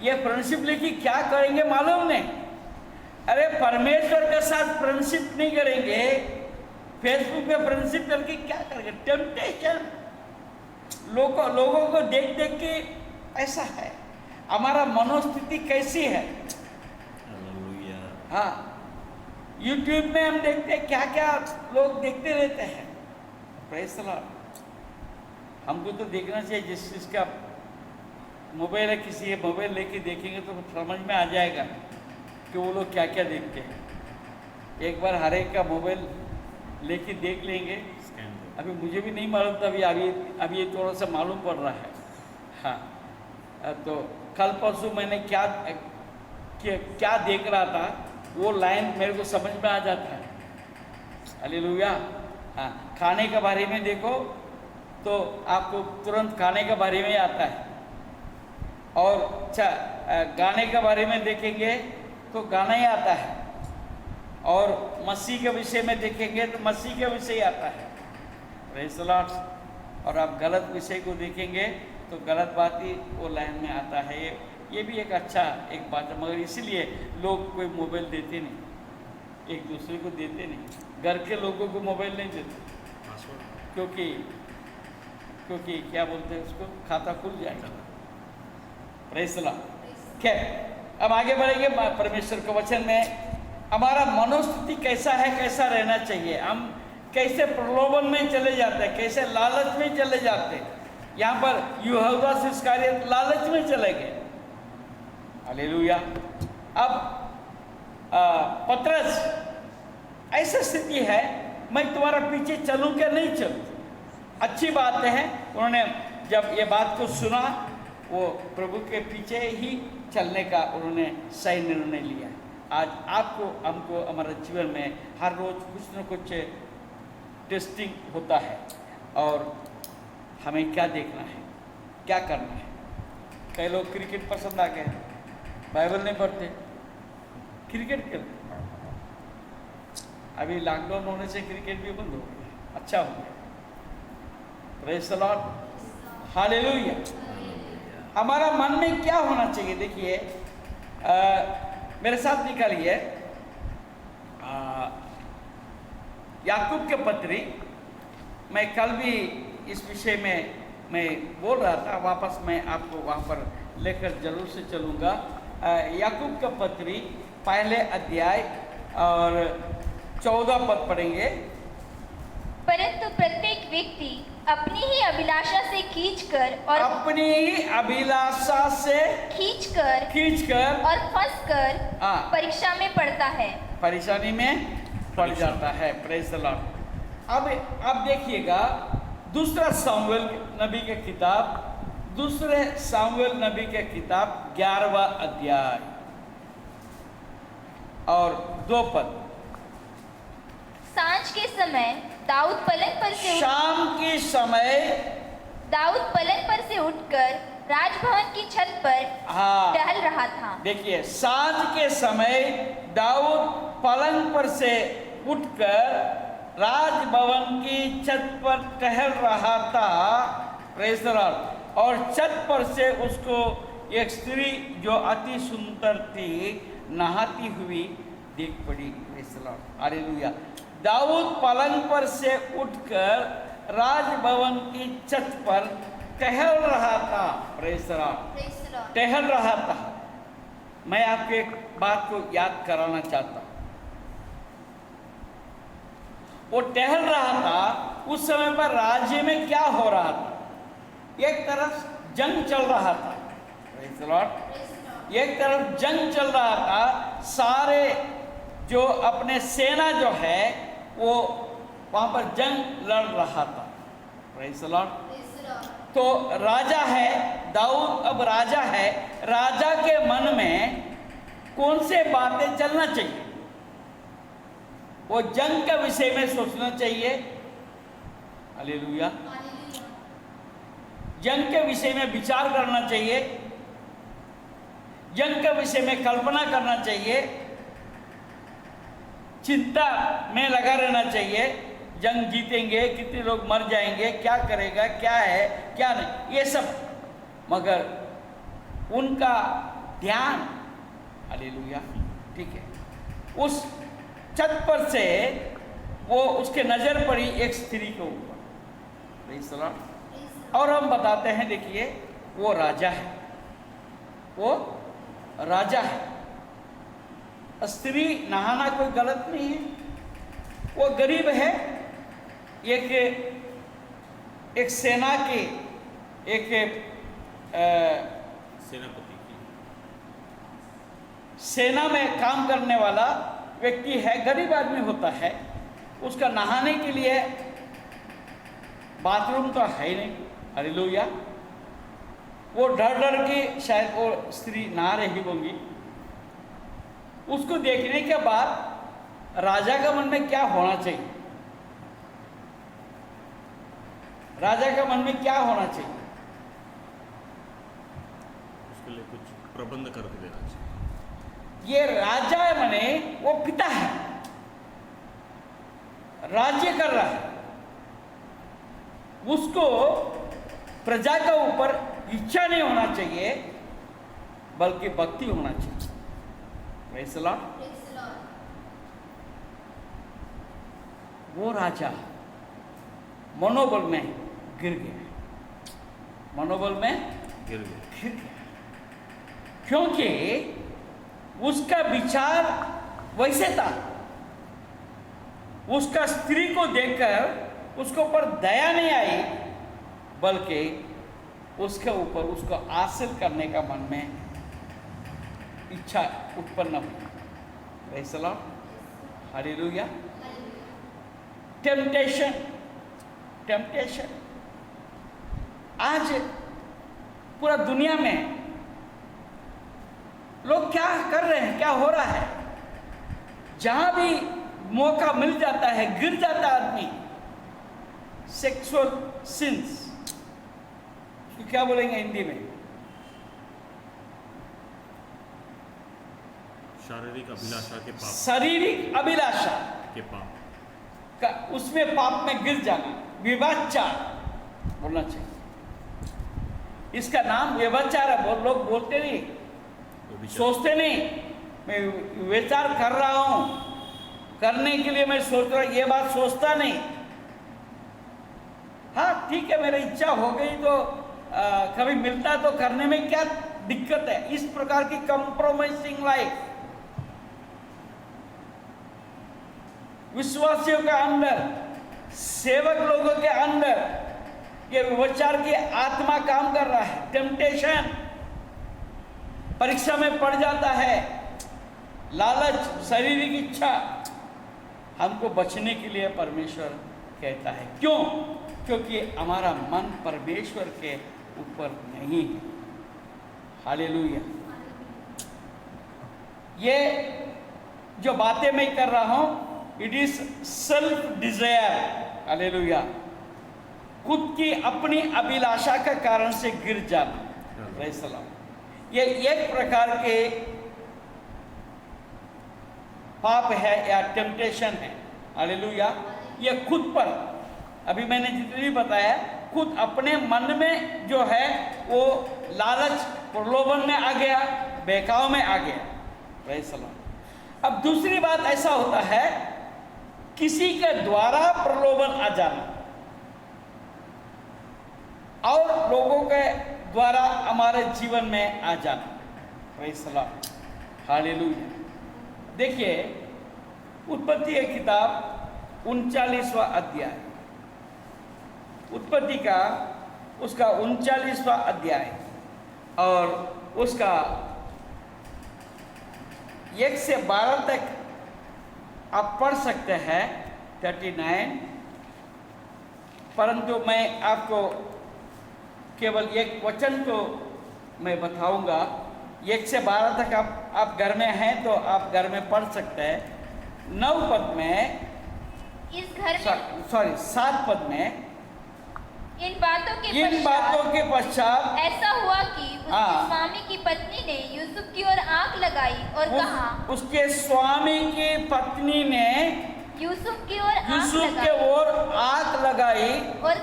ये फ्रेंडशिप लेके क्या करेंगे मालूम नहीं। अरे परमेश्वर के साथ फ्रेंडशिप नहीं करेंगे, फेसबुक पे फ्रेंडशिप करके क्या करेंगे? टेम्पटेशन, लोगों को देख देख के ऐसा है। हमारा मनोस्थिति कैसी है? हाँ, यूट्यूब में हम देखते हैं, क्या क्या लोग देखते रहते हैं। Praise the Lord. हमको तो देखना चाहिए, जिस चीज़ का मोबाइल है, किसी मोबाइल लेके देखेंगे तो समझ में आ जाएगा कि वो लोग क्या क्या देखते हैं। एक बार हर एक का मोबाइल लेके देख लेंगे। अभी मुझे भी नहीं मालूम था, अभी ये थोड़ा सा मालूम पड़ रहा है। हाँ, तो कल परसों मैंने क्या देख रहा था, वो लाइन मेरे को समझ में आ जाता है। हालेलुया। हाँ, खाने के बारे में देखो तो आपको तुरंत खाने के बारे में आता है, और गाने के बारे में देखेंगे तो गाना ही आता है, और मसीह के विषय में देखेंगे तो मसीह के विषय आता है। Praise the Lord. और आप गलत विषय को देखेंगे तो गलत बात ही वो लाइन में आता है। ये भी एक अच्छा एक बात है, मगर इसीलिए लोग कोई मोबाइल देते नहीं, एक दूसरे को देते नहीं। घर के लोगों को मोबाइल नहीं देते, क्योंकि क्या बोलते हैं उसको, खाता खुल जाएगा। Praise the Lord. क्या अब आगे बढ़ेंगे परमेश्वर के वचन में। हमारा मनोस्थिति कैसा है, कैसा रहना चाहिए, हम कैसे प्रलोभन में चले जाते हैं, कैसे लालच में चले जाते हैं। यहाँ पर यहूदा इस्करियोती लालच में चले गए। हालेलुया। अब पतरस, ऐसी स्थिति है, मैं तुम्हारा पीछे चलूं क्या नहीं चलूं? अच्छी बात है। उन्होंने जब ये बात को सुना, वो प्रभु के पीछे ही चलने का उन्होंने सही निर्णय लिया। आज आपको हमको हमारे जीवन में हर रोज कुछ न कुछ टेस्टिंग होता है, और हमें क्या देखना है, क्या करना है। कई लोग क्रिकेट पसंद आ गए, बाइबल नहीं पढ़ते, क्रिकेट खेलते। अभी लॉकडाउन होने से क्रिकेट भी बंद हो गया, अच्छा हो गया। Praise the Lord. हालेलुया। हमारा मन में क्या होना चाहिए? देखिए, मेरे साथ निकालिए याकूब के पत्री। मैं कल भी इस विषय में मैं बोल रहा था, वापस मैं आपको वहाँ पर लेकर जरूर से चलूँगा। याकूब का पत्री पहले अध्याय और 14 पद पढ़ेंगे। परंतु प्रत्येक व्यक्ति अपनी ही अभिलाषा से खींचकर और फंसकर परीक्षा में पड़ता है, परेशानी में पड़ जाता है। Praise the Lord. अब देखिएगा, दूसरे सामुएल नबी के किताब 11वां अध्याय और 2 पद। सांझ के समय दाऊद पलंग पर से शाम के समय दाऊद पलंग पर से उठकर राजभवन की छत पर टहल रहा था। देखिए, सांझ के समय दाऊद पलंग पर से उठकर राजभवन की छत पर टहल रहा था। Praise the Lord. और छत पर से उसको एक स्त्री जो अति सुंदर थी नहाती हुई देख पड़ी। Praise the Lord. हालेलुया। दाऊद पलंग पर से उठकर राजभवन की छत पर टहल रहा था। Praise the Lord. टहल रहा था। मैं आपको एक बात को याद कराना चाहता हूँ। वो टहल रहा था, उस समय पर राज्य में क्या हो रहा था? एक तरफ जंग चल रहा था। Praise the Lord. एक तरफ जंग चल रहा था, सारे जो अपने सेना जो है वो वहां पर जंग लड़ रहा था। Praise the Lord. तो राजा है दाऊद, अब राजा है, राजा के मन में कौन से बातें चलना चाहिए? वो जंग के विषय में सोचना चाहिए। हालेलुया। जंग के विषय में विचार करना चाहिए, जंग के विषय में कल्पना करना चाहिए, चिंता में लगा रहना चाहिए। जंग जीतेंगे, कितने लोग मर जाएंगे, क्या करेगा, क्या है क्या नहीं, ये सब। मगर उनका ध्यान, हालेलुया, ठीक है, उस छत पर से वो उसके नजर पड़ी एक स्त्री के ऊपर। Praise the Lord. और हम बताते हैं, देखिए वो राजा है, वो राजा है। स्त्री नहाना कोई गलत नहीं है, वो गरीब है, एक सेना के एक सेनापति की सेना में काम करने वाला व्यक्ति है, गरीब आदमी होता है, उसका नहाने के लिए बाथरूम तो है ही नहीं। हालेलुया। वो डर डर के शायद वो स्त्री नहा रही होंगी। उसको देखने के बाद राजा का मन में क्या होना चाहिए? राजा का मन में क्या होना चाहिए? उसके लिए कुछ प्रबंध करके देना चाहिए। ये राजा है, माने वो पिता है, राज्य कर रहा है, उसको प्रजा के ऊपर इच्छा नहीं होना चाहिए, बल्कि भक्ति होना चाहिए। Praise the Lord. वो राजा मनोबल में गिर गया, मनोबल में गिर गए। गिर गया, क्योंकि उसका विचार वैसे था। उसका स्त्री को देखकर उसके ऊपर दया नहीं आई, बल्कि उसके ऊपर उसको हासिल करने का मन में इच्छा उत्पन्न हुई। Praise the Lord. Hallelujah. Temptation, temptation आज पूरा दुनिया में लोग क्या कर रहे हैं, क्या हो रहा है? जहां भी मौका मिल जाता है गिर जाता है आदमी। सेक्सुअल सिंस, क्या बोलेंगे हिंदी में? शारीरिक अभिलाषा के पाप, शारीरिक अभिलाषा के पाप का, उसमें पाप में गिर जाना, व्यभिचार बोलना चाहिए। इसका नाम व्यभिचार है। बहुत लोग बोलते नहीं, सोचते नहीं, मैं विचार कर रहा हूं, करने के लिए मैं सोच रहा हूं, ये बात सोचता नहीं। हाँ ठीक है, मेरी इच्छा हो गई तो कभी मिलता तो करने में क्या दिक्कत है? इस प्रकार की कंप्रोमाइजिंग लाइफ विश्वासियों के अंदर, सेवक लोगों के अंदर ये विचार की आत्मा काम कर रहा है। टेम्पटेशन परीक्षा में पड़ जाता है, लालच, शारीरिक इच्छा, हमको बचने के लिए परमेश्वर कहता है। क्यों? क्योंकि हमारा मन परमेश्वर के ऊपर नहीं है। हालेलुया। ये जो बातें मैं कर रहा हूं, it is self desire. Hallelujah. खुद की अपनी अभिलाषा के कारण से गिर जाना। Praise the Lord. ये एक प्रकार के पाप है या टेम्पटेशन है। हालेलुया। ये खुद पर, अभी मैंने जितनी भी बताया, खुद अपने मन में जो है वो लालच, प्रलोभन में आ गया, बहकाव में आ गया। Praise the Lord. अब दूसरी बात ऐसा होता है, किसी के द्वारा प्रलोभन आ जाना और लोगों के द्वारा हमारे जीवन में आ जाना। Praise the Lord. हालेलुया। देखिए उत्पत्ति की किताब 39वां अध्याय, उत्पत्ति का उसका 39वां अध्याय और उसका 1 से 12 तक आप पढ़ सकते हैं 39, परंतु मैं आपको केवल एक वचन को मैं बताऊंगा। 1 से 12 तक आप घर में हैं तो आप घर में पढ़ सकते हैं। 9 पद में, इस घर में, 7 पद में, इन बातों के पश्चात ऐसा हुआ कि उसके स्वामी की पत्नी ने यूसुफ की ओर आंख लगाई और कहा, उसके स्वामी की पत्नी ने यूसुफ की ओर आंख लगाई और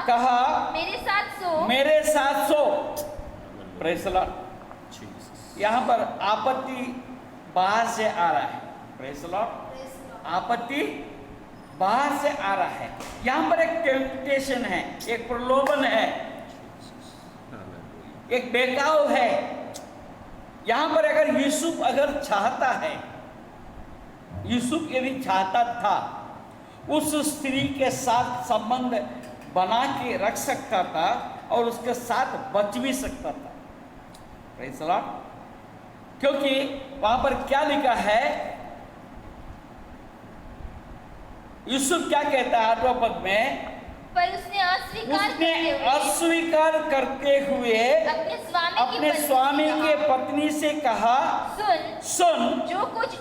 कहा मेरे साथ सो। Praise the Lord. यहाँ पर आपत्ति बाहर से आ रहा है। Praise the Lord. आपत्ति बाहर से आ रहा है। यहाँ पर एक टेम्पटेशन है, एक प्रलोभन है, एक बेकाव है। यहाँ पर अगर यूसुफ चाहता है, यूसुफ यदि चाहता था, उस स्त्री के साथ संबंध बना के रख सकता था और उसके साथ बच भी सकता था। Praise the Lord. क्योंकि वहां पर क्या लिखा है, यूसुफ क्या कहता है 8वां पद में, पर उसने अस्वीकार करते हुए अपने स्वामी के पत्नी से कहा, सुन, जो कुछ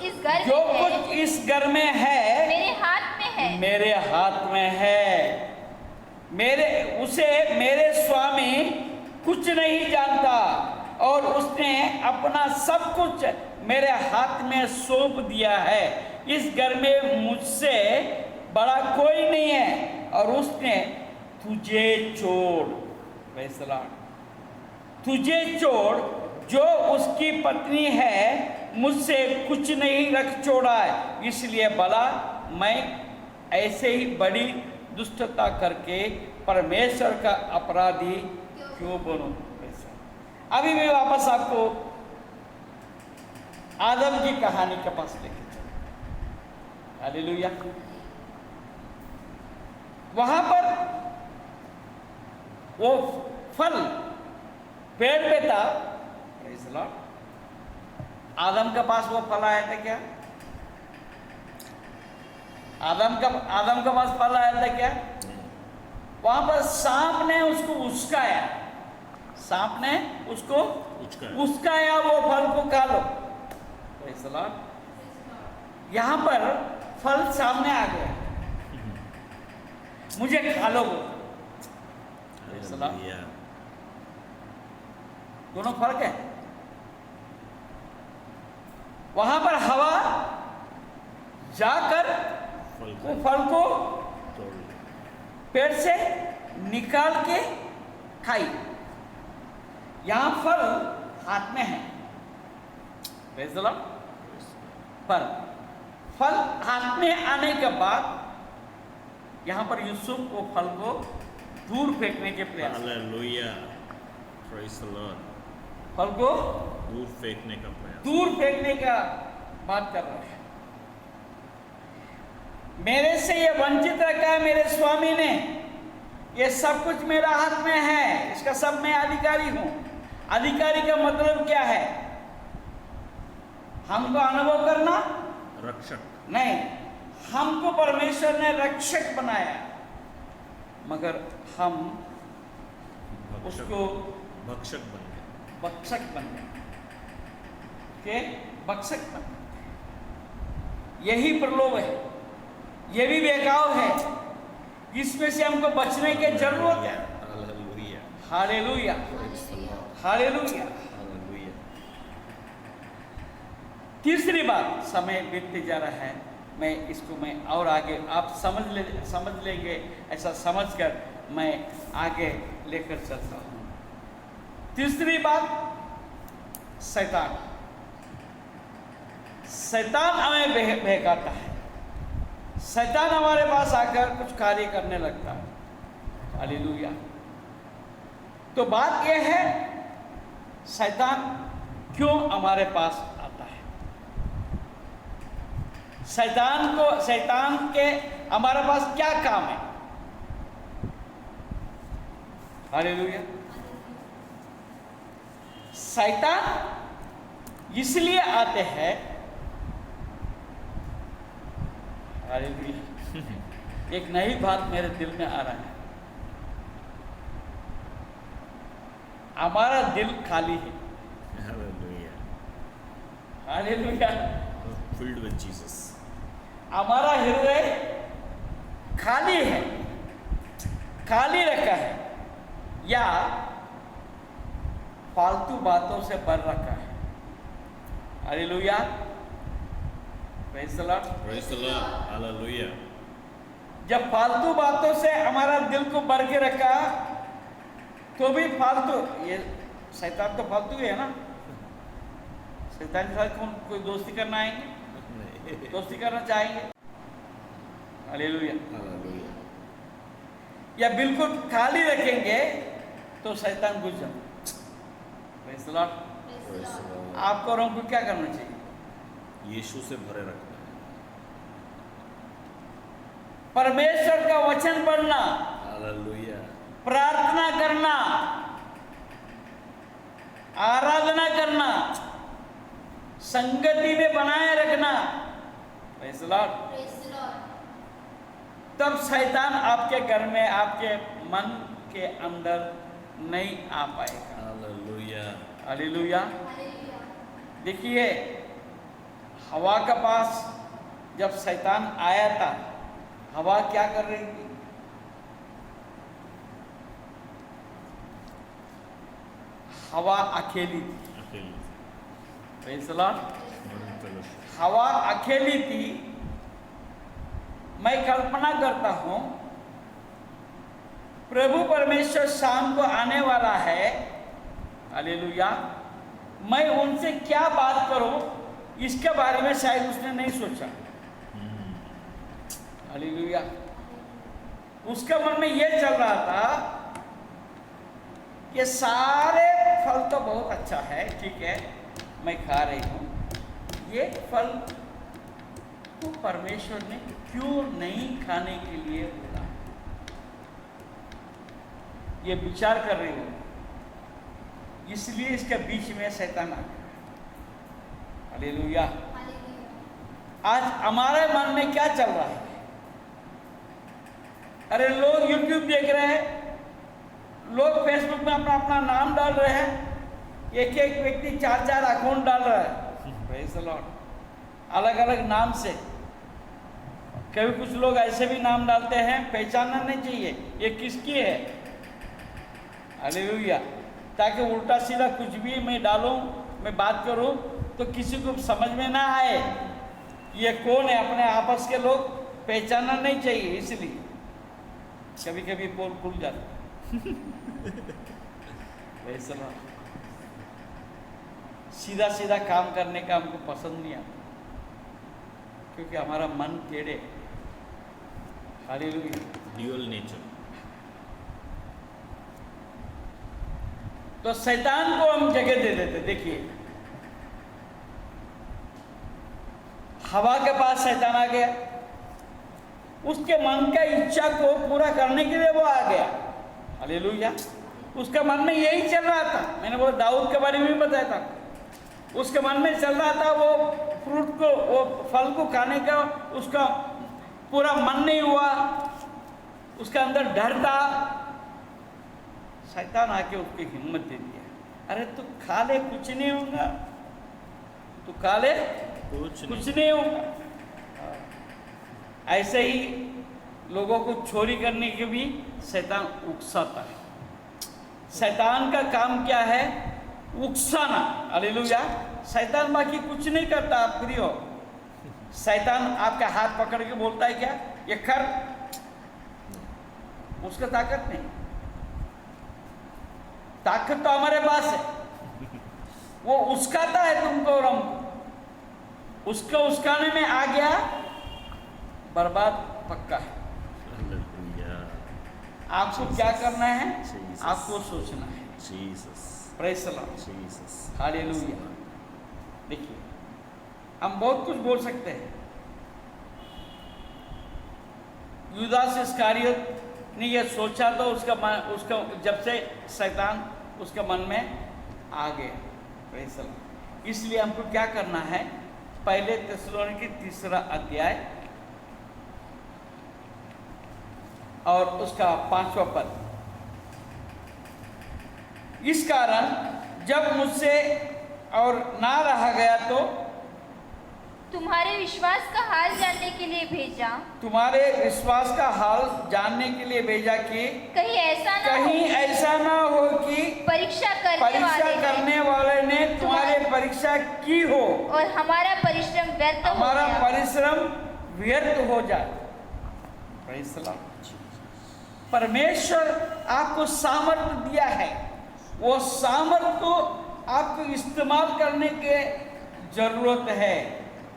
इस घर में है मेरे हाथ में है। मेरे स्वामी कुछ नहीं जानता और उसने अपना सब कुछ मेरे हाथ में सौंप दिया है। इस घर में मुझसे बड़ा कोई नहीं है और उसने तुझे छोड़ जो उसकी पत्नी है मुझसे कुछ नहीं रख छोड़ा है। इसलिए भला मैं ऐसे ही बड़ी दुष्टता करके परमेश्वर का अपराधी क्यों बनूं। अभी मैं वापस आपको आदम की कहानी के पास लेके चलूं। हालेलुया। वहां पर वो फल पेड़ पे था। Praise the Lord. आदम के पास वो फल आया था क्या? आदम का पास फल आया था क्या? वहां पर सांप ने उसको उस्काया। सांप ने उसको उस्काया, वो फल को खा लो। Praise the Lord. यहां पर फल सामने आ गया, मुझे खा लो। दोनों फर्क है। वहां पर हवा जाकर वो फल को पेड़ से निकाल के खाई। यहां फल हाथ में है। Praise the Lord. फल हाथ में आने के बाद यहां पर यूसुफ को फल को दूर फेंकने के प्रयास। हालेलुया। Praise the Lord. फल को दूर फेंकने का बात कर रहा है। मेरे से ये वंचित रखा है मेरे स्वामी ने। ये सब कुछ मेरा हाथ में है, इसका सब मैं अधिकारी हूं। अधिकारी का मतलब क्या है? हमको अनुभव करना, रक्षक नहीं, हमको परमेश्वर ने रक्षक बनाया, मगर हम उसको भक्षक बन गए। भक्षक बन गए। भक्षक बन गए। यही प्रलोभ है, ये भी बेकाव है, इसमें से हमको बचने की जरूरत है। हालेलुया। हालेलुया। हालेलुया। हालेलुया। तीसरी बात, समय बीतते जा रहा है, मैं और आगे आप समझ लेंगे, ऐसा समझकर मैं आगे लेकर चलता हूं। तीसरी बात, शैतान हमें बहकाता है। शैतान हमारे पास आकर कुछ कार्य करने लगता है। हालेलुया। तो बात यह है, शैतान क्यों हमारे पास आता है? शैतान के हमारे पास क्या काम है? हालेलुया। शैतान इसलिए आते हैं हालेलुया। एक नई बात मेरे दिल में आ रहा है, हमारा दिल खाली है। Hallelujah. Hallelujah. Filled with Jesus. हमारा हृदय खाली है, खाली रखा है, या फालतू बातों से भर रखा है। Hallelujah. Praise the Lord. Praise the Lord. Hallelujah. जब फालतू बातों से हमारा दिल को भर के रखा, तो भी फालतू, ये शैतान तो फालतू ही है ना। शैतान के साथ कौन कोई दोस्ती करना आएंगे, दोस्ती करना चाहेंगे? हालेलुया। Hallelujah. या बिल्कुल खाली रखेंगे तो शैतान घुस जाए। Praise the Lord. Praise the Lord. आपको और हमको क्या करना चाहिए? यीशु से भरे रखना है। परमेश्वर का वचन पढ़ना, Hallelujah. प्रार्थना करना, आराधना करना, संगति में बनाए रखना। Praise the Lord. तब शैतान आपके घर में, आपके मन के अंदर नहीं आ पाएगा। Hallelujah. हालेलुया। देखिए, हवा के पास जब शैतान आया था, हवा क्या कर रही थी? हवा अकेली थी। अकेले। Praise the Lord. Morning fellowship. हवा अकेली थी। मैं कल्पना करता हूं, प्रभु परमेश्वर शाम को आने वाला है। हालेलुया। मैं उनसे क्या बात करूं, इसके बारे में शायद उसने नहीं सोचा। हालेलुया। उसके मन में यह चल रहा था कि सारे फल तो बहुत अच्छा है, ठीक है, मैं खा रही हूं, ये फल तो परमेश्वर ने क्यों नहीं खाने के लिए बोला? ये विचार कर रही हूं, इसलिए इसके बीच में शैतान आ गया। हालेलुया। आज हमारे मन में क्या चल रहा है? अरे लोग यूट्यूब देख रहे हैं, लोग फेसबुक में अपना अपना नाम डाल रहे हैं, एक एक व्यक्ति 4-4 अकाउंट डाल रहा है। Praise the Lord. अलग अलग नाम से। कभी कुछ लोग ऐसे भी नाम डालते हैं, पहचानना नहीं चाहिए ये किसकी है। हालेलुया। ताकि उल्टा सीधा कुछ भी मैं डालूं, मैं बात करूं, तो किसी को समझ में ना आए ये कौन है। अपने आपस के लोग पहचानना नहीं चाहिए, इसलिए कभी कभी पोल खुल जाता है। Praise the Lord. सीधा सीधा काम करने का हमको पसंद नहीं आता, क्योंकि हमारा मन टेढ़े। हालेलुया। Dual nature. तो शैतान को हम जगह दे देते। देखिए, हवा के पास शैतान आ गया, उसके मन का इच्छा को पूरा करने के लिए वो आ गया। हालेलुया। उसका मन में यही चल रहा था। मैंने वो दाऊद के बारे में भी बताया था, उसके मन में चल रहा था वो फ्रूट को, वो फल को खाने का उसका पूरा मन नहीं हुआ, उसके अंदर डर था। शैतान आके उसकी हिम्मत दे दिया, अरे तू खा ले, कुछ नहीं होगा, तू खा ले, कुछ नहीं होगा। ऐसे ही लोगों को चोरी करने के भी शैतान उकसाता है। शैतान का काम क्या है? उकसाना। हालेलुया। शैतान बाकी कुछ नहीं करता। आप फ्री हो, शैतान आपका हाथ पकड़ के बोलता है क्या ये कर, उसका ताकत नहीं। ताकत तो हमारे पास है, वो उस्काता है तुमको और हमको। उसको उस्काने में आ गया, बर्बाद पक्का है। आपको क्या करना है? आपको सोचना है। Praise the Lord. हालेलुया। देखिए, हम बहुत कुछ बोल सकते हैं। यूदास इस्करियोत ने यह सोचा तो उसका जब से शैतान उसके मन में आ गया। Praise the Lord. इसलिए हमको क्या करना है? पहले थिस्सलुनीके 3 अध्याय और उसका 5वां पद। इस कारण जब मुझसे और ना रहा गया तो तुम्हारे विश्वास का हाल जानने के लिए भेजा, तुम्हारे विश्वास का हाल जानने के लिए भेजा कि कहीं ऐसा ना हो कि परीक्षा करने वाले ने तुम्हारे परीक्षा की हो और हमारा परिश्रम व्यर्थ हो जाए। Praise the Lord। परमेश्वर आपको सामर्थ्य दिया है, वो सामर्थ्य को आपको इस्तेमाल करने के जरूरत है।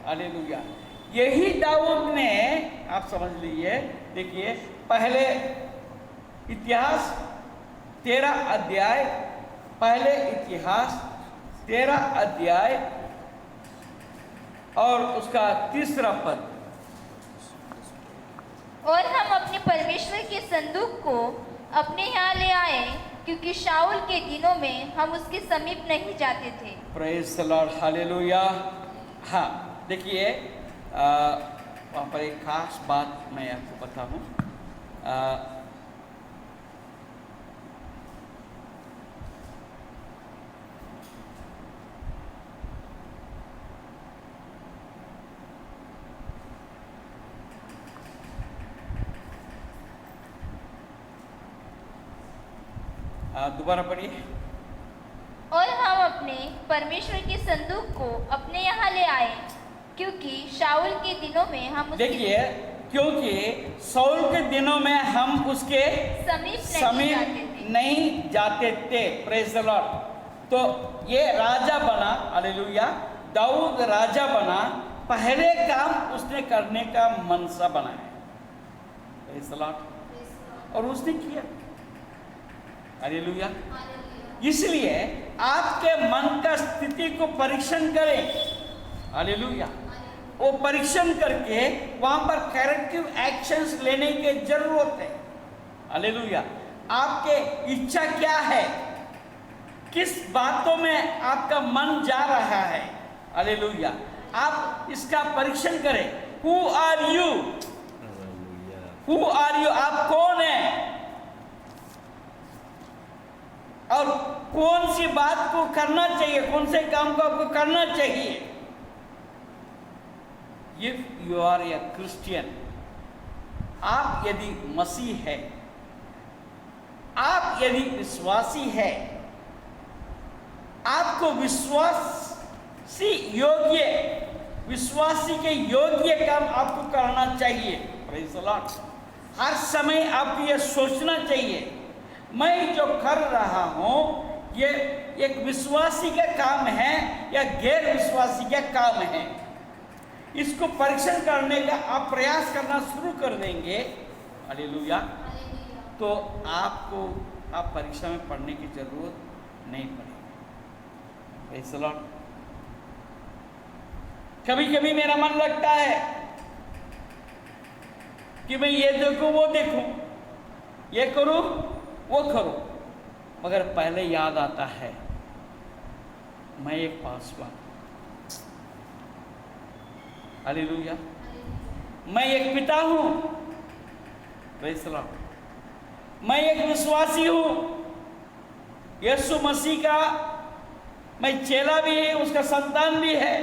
हालेलुया। यही दाऊद ने, आप समझ लीजिए, देखिए पहले इतिहास 13 अध्याय, पहले इतिहास 13 अध्याय और उसका 3रा पद। और हम अपने परमेश्वर के संदूक को अपने यहाँ ले आए, क्योंकि शाऊल के दिनों में हम उसके समीप नहीं जाते थे। Praise the Lord. हालेलुया। हाँ, देखिए वहाँ पर एक खास बात मैं आपको बताऊँ। दोबारा पढ़िए। और हम अपने परमेश्वर के संदूक को अपने यहाँ ले आए, क्योंकि शाऊल के दिनों में हम देखिए, क्योंकि शाऊल के दिनों में हम उसके समीप नहीं जाते थे। Praise the Lord. तो ये राजा बना, हालेलुया, दाऊद राजा बना, पहले काम उसने करने का मनसा बनाया। Praise the Lord. और उसने किया। हालेलुया। इसलिए आपके मन का स्थिति को परीक्षण करें। हालेलुया। वो परीक्षण करके वहां पर करेक्टिव एक्शंस लेने की जरूरत है। हालेलुया। आपके इच्छा क्या है, किस बातों में आपका मन जा रहा है। हालेलुया। आप इसका परीक्षण करें। Who are you? आप कौन है और कौन सी बात को करना चाहिए, कौन से काम को आपको करना चाहिए। If you are a Christian, आप यदि मसीह है, आप यदि विश्वासी है, आपको विश्वासी के योग्य काम आपको करना चाहिए। Praise the Lord. हर समय आपको यह सोचना चाहिए, मैं जो कर रहा हूं ये एक विश्वासी का काम है या गैर विश्वासी का काम है। इसको परीक्षण करने का आप प्रयास करना शुरू कर देंगे। हालेलुया। तो आप परीक्षा में पढ़ने की जरूरत नहीं पड़ेगी। Praise the Lord. कभी कभी मेरा मन लगता है कि मैं ये देखूं, वो देखूं, ये करूं, वो करूं, मगर पहले याद आता है मैं एक पासवान। हालेलुया। मैं एक पिता हूं। Praise the Lord. मैं एक विश्वासी हूं, यीशु मसीह का मैं चेला भी है, उसका संतान भी है।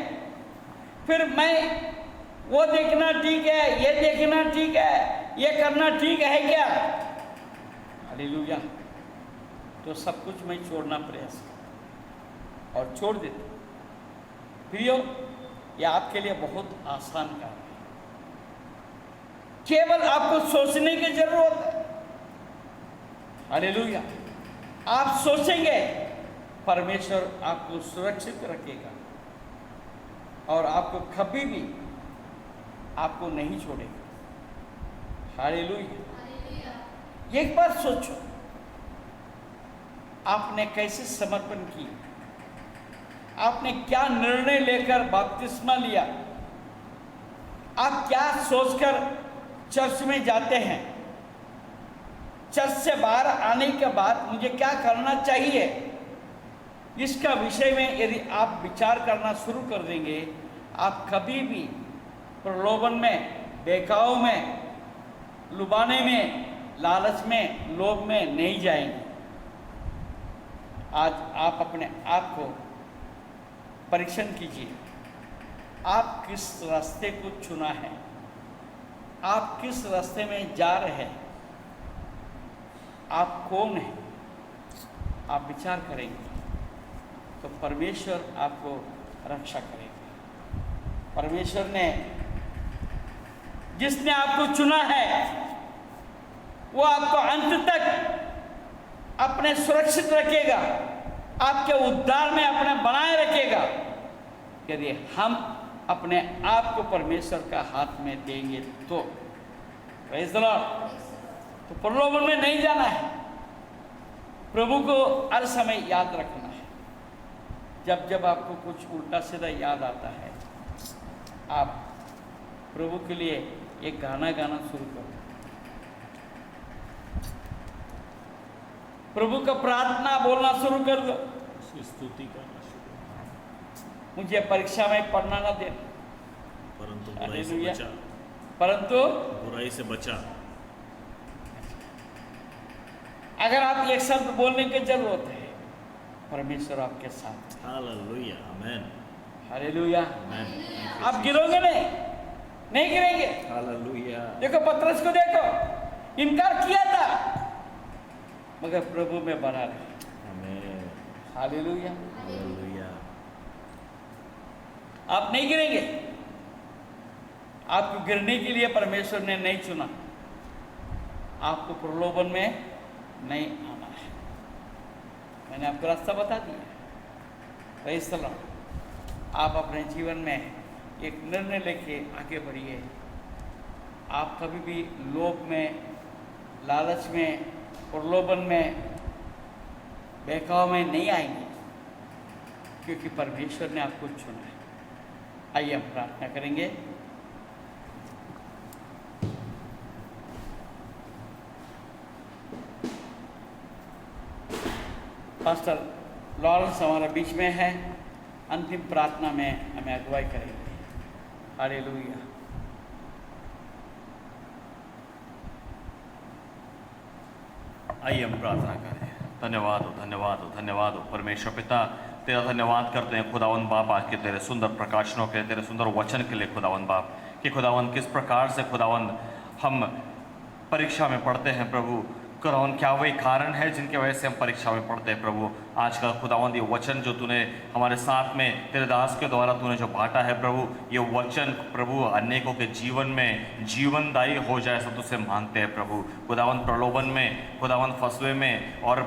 फिर मैं वो देखना ठीक है, ये देखना ठीक है, ये करना ठीक है क्या? हालेलुया। तो सब कुछ मैं छोड़ना प्रयास और छोड़ देता। प्रियो, ये आपके लिए बहुत आसान काम है। केवल आपको सोचने की जरूरत है। हालेलुया। आप सोचेंगे, परमेश्वर आपको सुरक्षित रखेगा और आपको कभी भी आपको नहीं छोड़ेगा। हालेलुया। एक बार सोचो, आपने कैसे समर्पण किया, आपने क्या निर्णय लेकर बपतिस्मा लिया, आप क्या सोचकर चर्च में जाते हैं, चर्च से बाहर आने के बाद मुझे क्या करना चाहिए, इसका विषय में यदि आप विचार करना शुरू कर देंगे, आप कभी भी प्रलोभन में, बहकाव में, लुभाने में लालच में, लोभ में नहीं जाएंगे। आज आप अपने आप को परीक्षण कीजिए। आप किस रास्ते को चुना है? आप किस रास्ते में जा रहे हैं? आप कौन हैं? आप विचार करेंगे तो परमेश्वर आपको रक्षा करेगा। परमेश्वर ने, जिसने आपको चुना है, वो आपको अंत तक अपने सुरक्षित रखेगा, आपके उद्धार में अपने बनाए रखेगा, यदि हम अपने आप को परमेश्वर का हाथ में देंगे तो। Praise the Lord. तो प्रलोभन में नहीं जाना है। प्रभु को हर समय याद रखना है। जब जब आपको कुछ उल्टा सीधा याद आता है, आप प्रभु के लिए एक गाना गाना शुरू करो। प्रभु का प्रार्थना बोलना शुरू कर दो। उसकी स्तुति करना शुरू करो। मुझे परीक्षा में पढ़ना ना दे, परंतु बुराई से हालेलुया। बचा, परंतु बुराई से बचा। अगर आप एक शब्द बोलने की जरूरत है, परमेश्वर आपके साथ। हालेलुया, आमेन, हालेलुया। आमेन। आप गिरोगे नहीं गिरेंगे। हालेलुया। देखो पतरस को देखो, इनकार किया था मगर प्रभु में बना रहे। आमेन, हालेलुया। हालेलुया। आप नहीं गिरेंगे। आपको गिरने के लिए परमेश्वर ने नहीं चुना। आपको प्रलोभन में नहीं आना है। मैंने आपको रास्ता बता दिया। Praise the Lord. आप अपने जीवन में एक निर्णय लेके आगे बढ़िए। आप कभी भी लोभ में, लालच में, प्रलोभन में, बहकाव में नहीं आएंगे, क्योंकि परमेश्वर ने आपको चुना है। आइए हम प्रार्थना करेंगे। पास्टर लॉरेंस हमारे बीच में है। अंतिम प्रार्थना में हमें अगुवाई करेंगे। हालेलुया। आइए हम प्रार्थना करें। धन्यवाद हो, धन्यवाद हो, धन्यवाद हो परमेश्वर पिता, तेरा धन्यवाद करते हैं खुदावन बाप आज के तेरे सुंदर प्रकाशनों के, तेरे सुंदर वचन के लिए खुदावन बाप, कि खुदावन किस प्रकार से खुदावन हम परीक्षा में पढ़ते हैं प्रभु। खुदावन क्या वही कारण है जिनके वजह से हम परीक्षा में पढ़ते हैं प्रभु। आज का खुदावन ये वचन जो तूने हमारे साथ में तेरे दास के द्वारा तूने जो बांटा है प्रभु, ये वचन प्रभु अनेकों के जीवन में जीवनदायी हो जाए, सब तुझसे मांगते हैं प्रभु। खुदावन प्रलोभन में, खुदावन फंसवे में और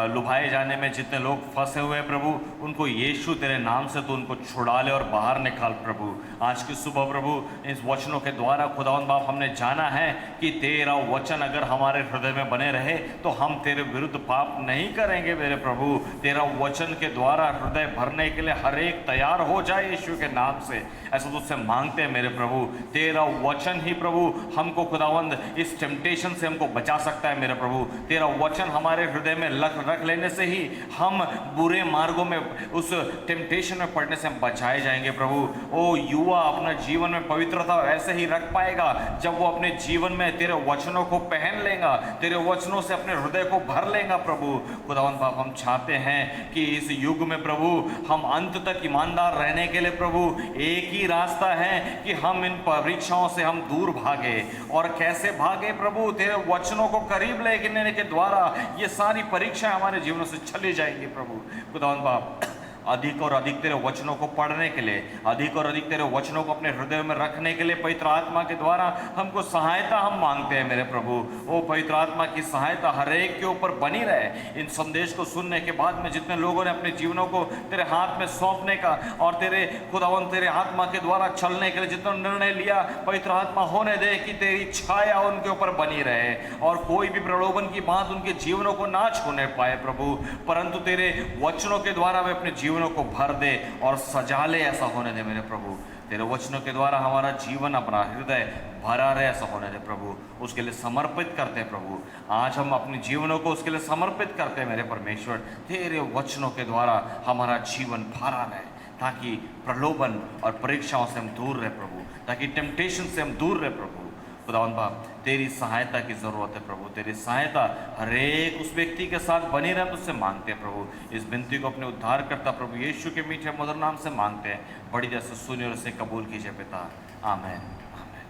लुभाए जाने में जितने लोग फंसे हुए हैं प्रभु, उनको यीशु तेरे नाम से तू उनको छुड़ा ले और बाहर निकाल प्रभु। आज की सुबह प्रभु इस वचनों के द्वारा खुदावन बाप हमने जाना है कि तेरा वचन अगर हमारे हृदय में बने रहे तो हम तेरे विरुद्ध पाप नहीं करेंगे मेरे प्रभु। तेरा वचन के द्वारा हृदय भरने के लिए हर एक तैयार हो जाए यीशु के नाम से, ऐसा तुझसे मांगते हैं मेरे प्रभु। तेरा वचन ही प्रभु हमको खुदावंद इस टेम्पटेशन से हमको बचा सकता है मेरे प्रभु। तेरा वचन हमारे हृदय में रख लेने से ही हम बुरे मार्गों में, उस टेम्पटेशन में पड़ने से हम बचाए जाएंगे प्रभु। ओ युवा अपना जीवन में पवित्रता ऐसे ही रख पाएगा जब वो अपने जीवन में तेरे वचनों को पहन लेगा, तेरे वचनों से अपने हृदय को भर लेगा प्रभु। खुदावन बाप हम चाहते हैं कि इस युग में प्रभु हम अंत तक ईमानदार रहने के लिए प्रभु एक ही रास्ता है कि हम इन परीक्षाओं से हम दूर भागे। और कैसे भागे प्रभु? तेरे वचनों को करीब लेने के द्वारा ये सारी परीक्षाएं हमारे जीवनों से चली जाएंगी प्रभु। खुदावन बाप अधिक और अधिक तेरे वचनों को पढ़ने के लिए, अधिक और अधिक तेरे वचनों को अपने हृदय में रखने के लिए पवित्र आत्मा के द्वारा हमको सहायता हम मांगते हैं मेरे प्रभु। ओ पवित्र आत्मा की सहायता हर एक के ऊपर बनी रहे। इन संदेश को सुनने के बाद में जितने लोगों ने अपने जीवनों को तेरे हाथ में सौंपने का और तेरे खुदावन तेरे आत्मा के द्वारा चलने के लिए जितना निर्णय लिया, पवित्र आत्मा होने दे कि तेरी छाया उनके ऊपर बनी रहे और कोई भी प्रलोभन की बात उनके जीवनों को ना छूने पाए प्रभु, परंतु तेरे वचनों के द्वारा वे अपने जीवनों को भर दे और सजा ले। ऐसा होने दे मेरे प्रभु। तेरे वचनों के द्वारा हमारा जीवन, अपना हृदय भरा रहे, ऐसा होने दे प्रभु। उसके लिए समर्पित करते हैं प्रभु। आज हम अपने जीवनों को उसके लिए समर्पित करते हैं मेरे परमेश्वर। तेरे वचनों के द्वारा हमारा जीवन भरा रहे, ताकि प्रलोभन और परीक्षाओं से हम दूर रहे प्रभु, ताकि टेम्पटेशन से हम दूर रहे प्रभु। खुदावन बाप तेरी सहायता की ज़रूरत है प्रभु, तेरी सहायता हर एक उस व्यक्ति के साथ बनी रहे, तुझसे मांगते हैं प्रभु। इस विनती को अपने उद्धार करता प्रभु यीशु के मीठे मधुर नाम से मांगते हैं, बड़ी जैसे सुनिए और इसे कबूल कीजिए पिता, आमीन आमीन।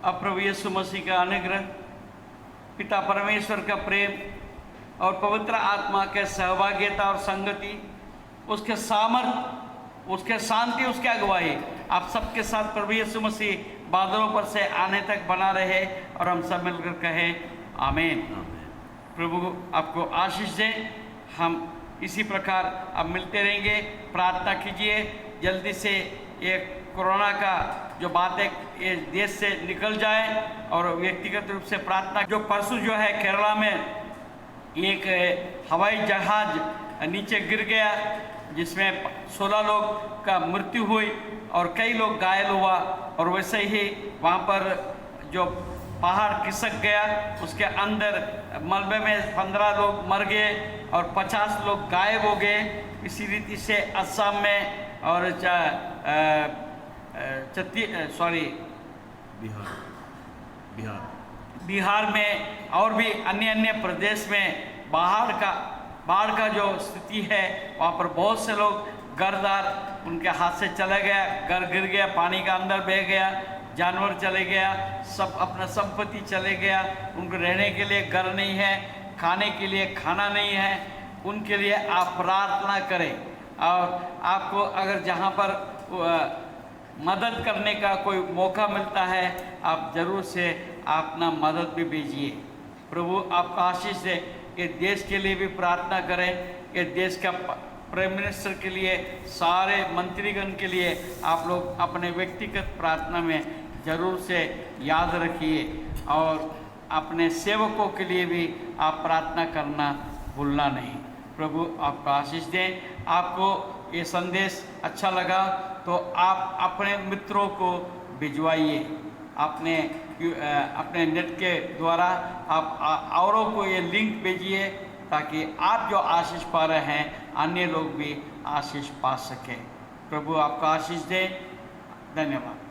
अब प्रभु यीशु मसीह का अनुग्रह, पिता परमेश्वर का प्रेम और पवित्र आत्मा के सहभागिता और संगति, उसके सामर्थ, उसके शांति, उसके अगुवाई आप सबके साथ प्रभु यीशु मसीह बादलों पर से आने तक बना रहे और हम सब मिलकर कहें आमीन। प्रभु आपको आशीष दे। हम इसी प्रकार अब मिलते रहेंगे। प्रार्थना कीजिए जल्दी से ये कोरोना का जो बातें ये देश से निकल जाए, और व्यक्तिगत रूप से प्रार्थना, जो परसों जो है केरला में एक हवाई जहाज नीचे गिर गया जिसमें 16 लोग का मृत्यु हुई और कई लोग घायल हुआ, और वैसे ही वहाँ पर जो पहाड़ खिसक गया उसके अंदर मलबे में 15 लोग मर गए और 50 लोग गायब हो गए। इसी रीति से असम में और बिहार में और भी अन्य प्रदेश में बाढ़ का जो स्थिति है, वहाँ पर बहुत से लोग घरदार उनके हाथ से चला गया, घर गिर गया, पानी का अंदर बह गया, जानवर चले गया, सब अपना संपत्ति चले गया, उनको रहने के लिए घर नहीं है, खाने के लिए खाना नहीं है। उनके लिए आप प्रार्थना करें, और आपको अगर जहाँ पर मदद करने का कोई मौका मिलता है आप ज़रूर से अपना मदद भी भेजिए। प्रभु आपका आशीष दे। ये देश के लिए भी प्रार्थना करें, ये देश का प्राइम मिनिस्टर के लिए, सारे मंत्रीगण के लिए आप लोग अपने व्यक्तिगत प्रार्थना में ज़रूर से याद रखिए, और अपने सेवकों के लिए भी आप प्रार्थना करना भूलना नहीं। प्रभु आपका आशीष दें। आपको ये संदेश अच्छा लगा तो आप अपने मित्रों को भिजवाइए, अपने नेट के द्वारा आप औरों को ये लिंक भेजिए, ताकि आप जो आशीष पा रहे हैं अन्य लोग भी आशीष पा सकें। प्रभु आपका आशीष दे। धन्यवाद।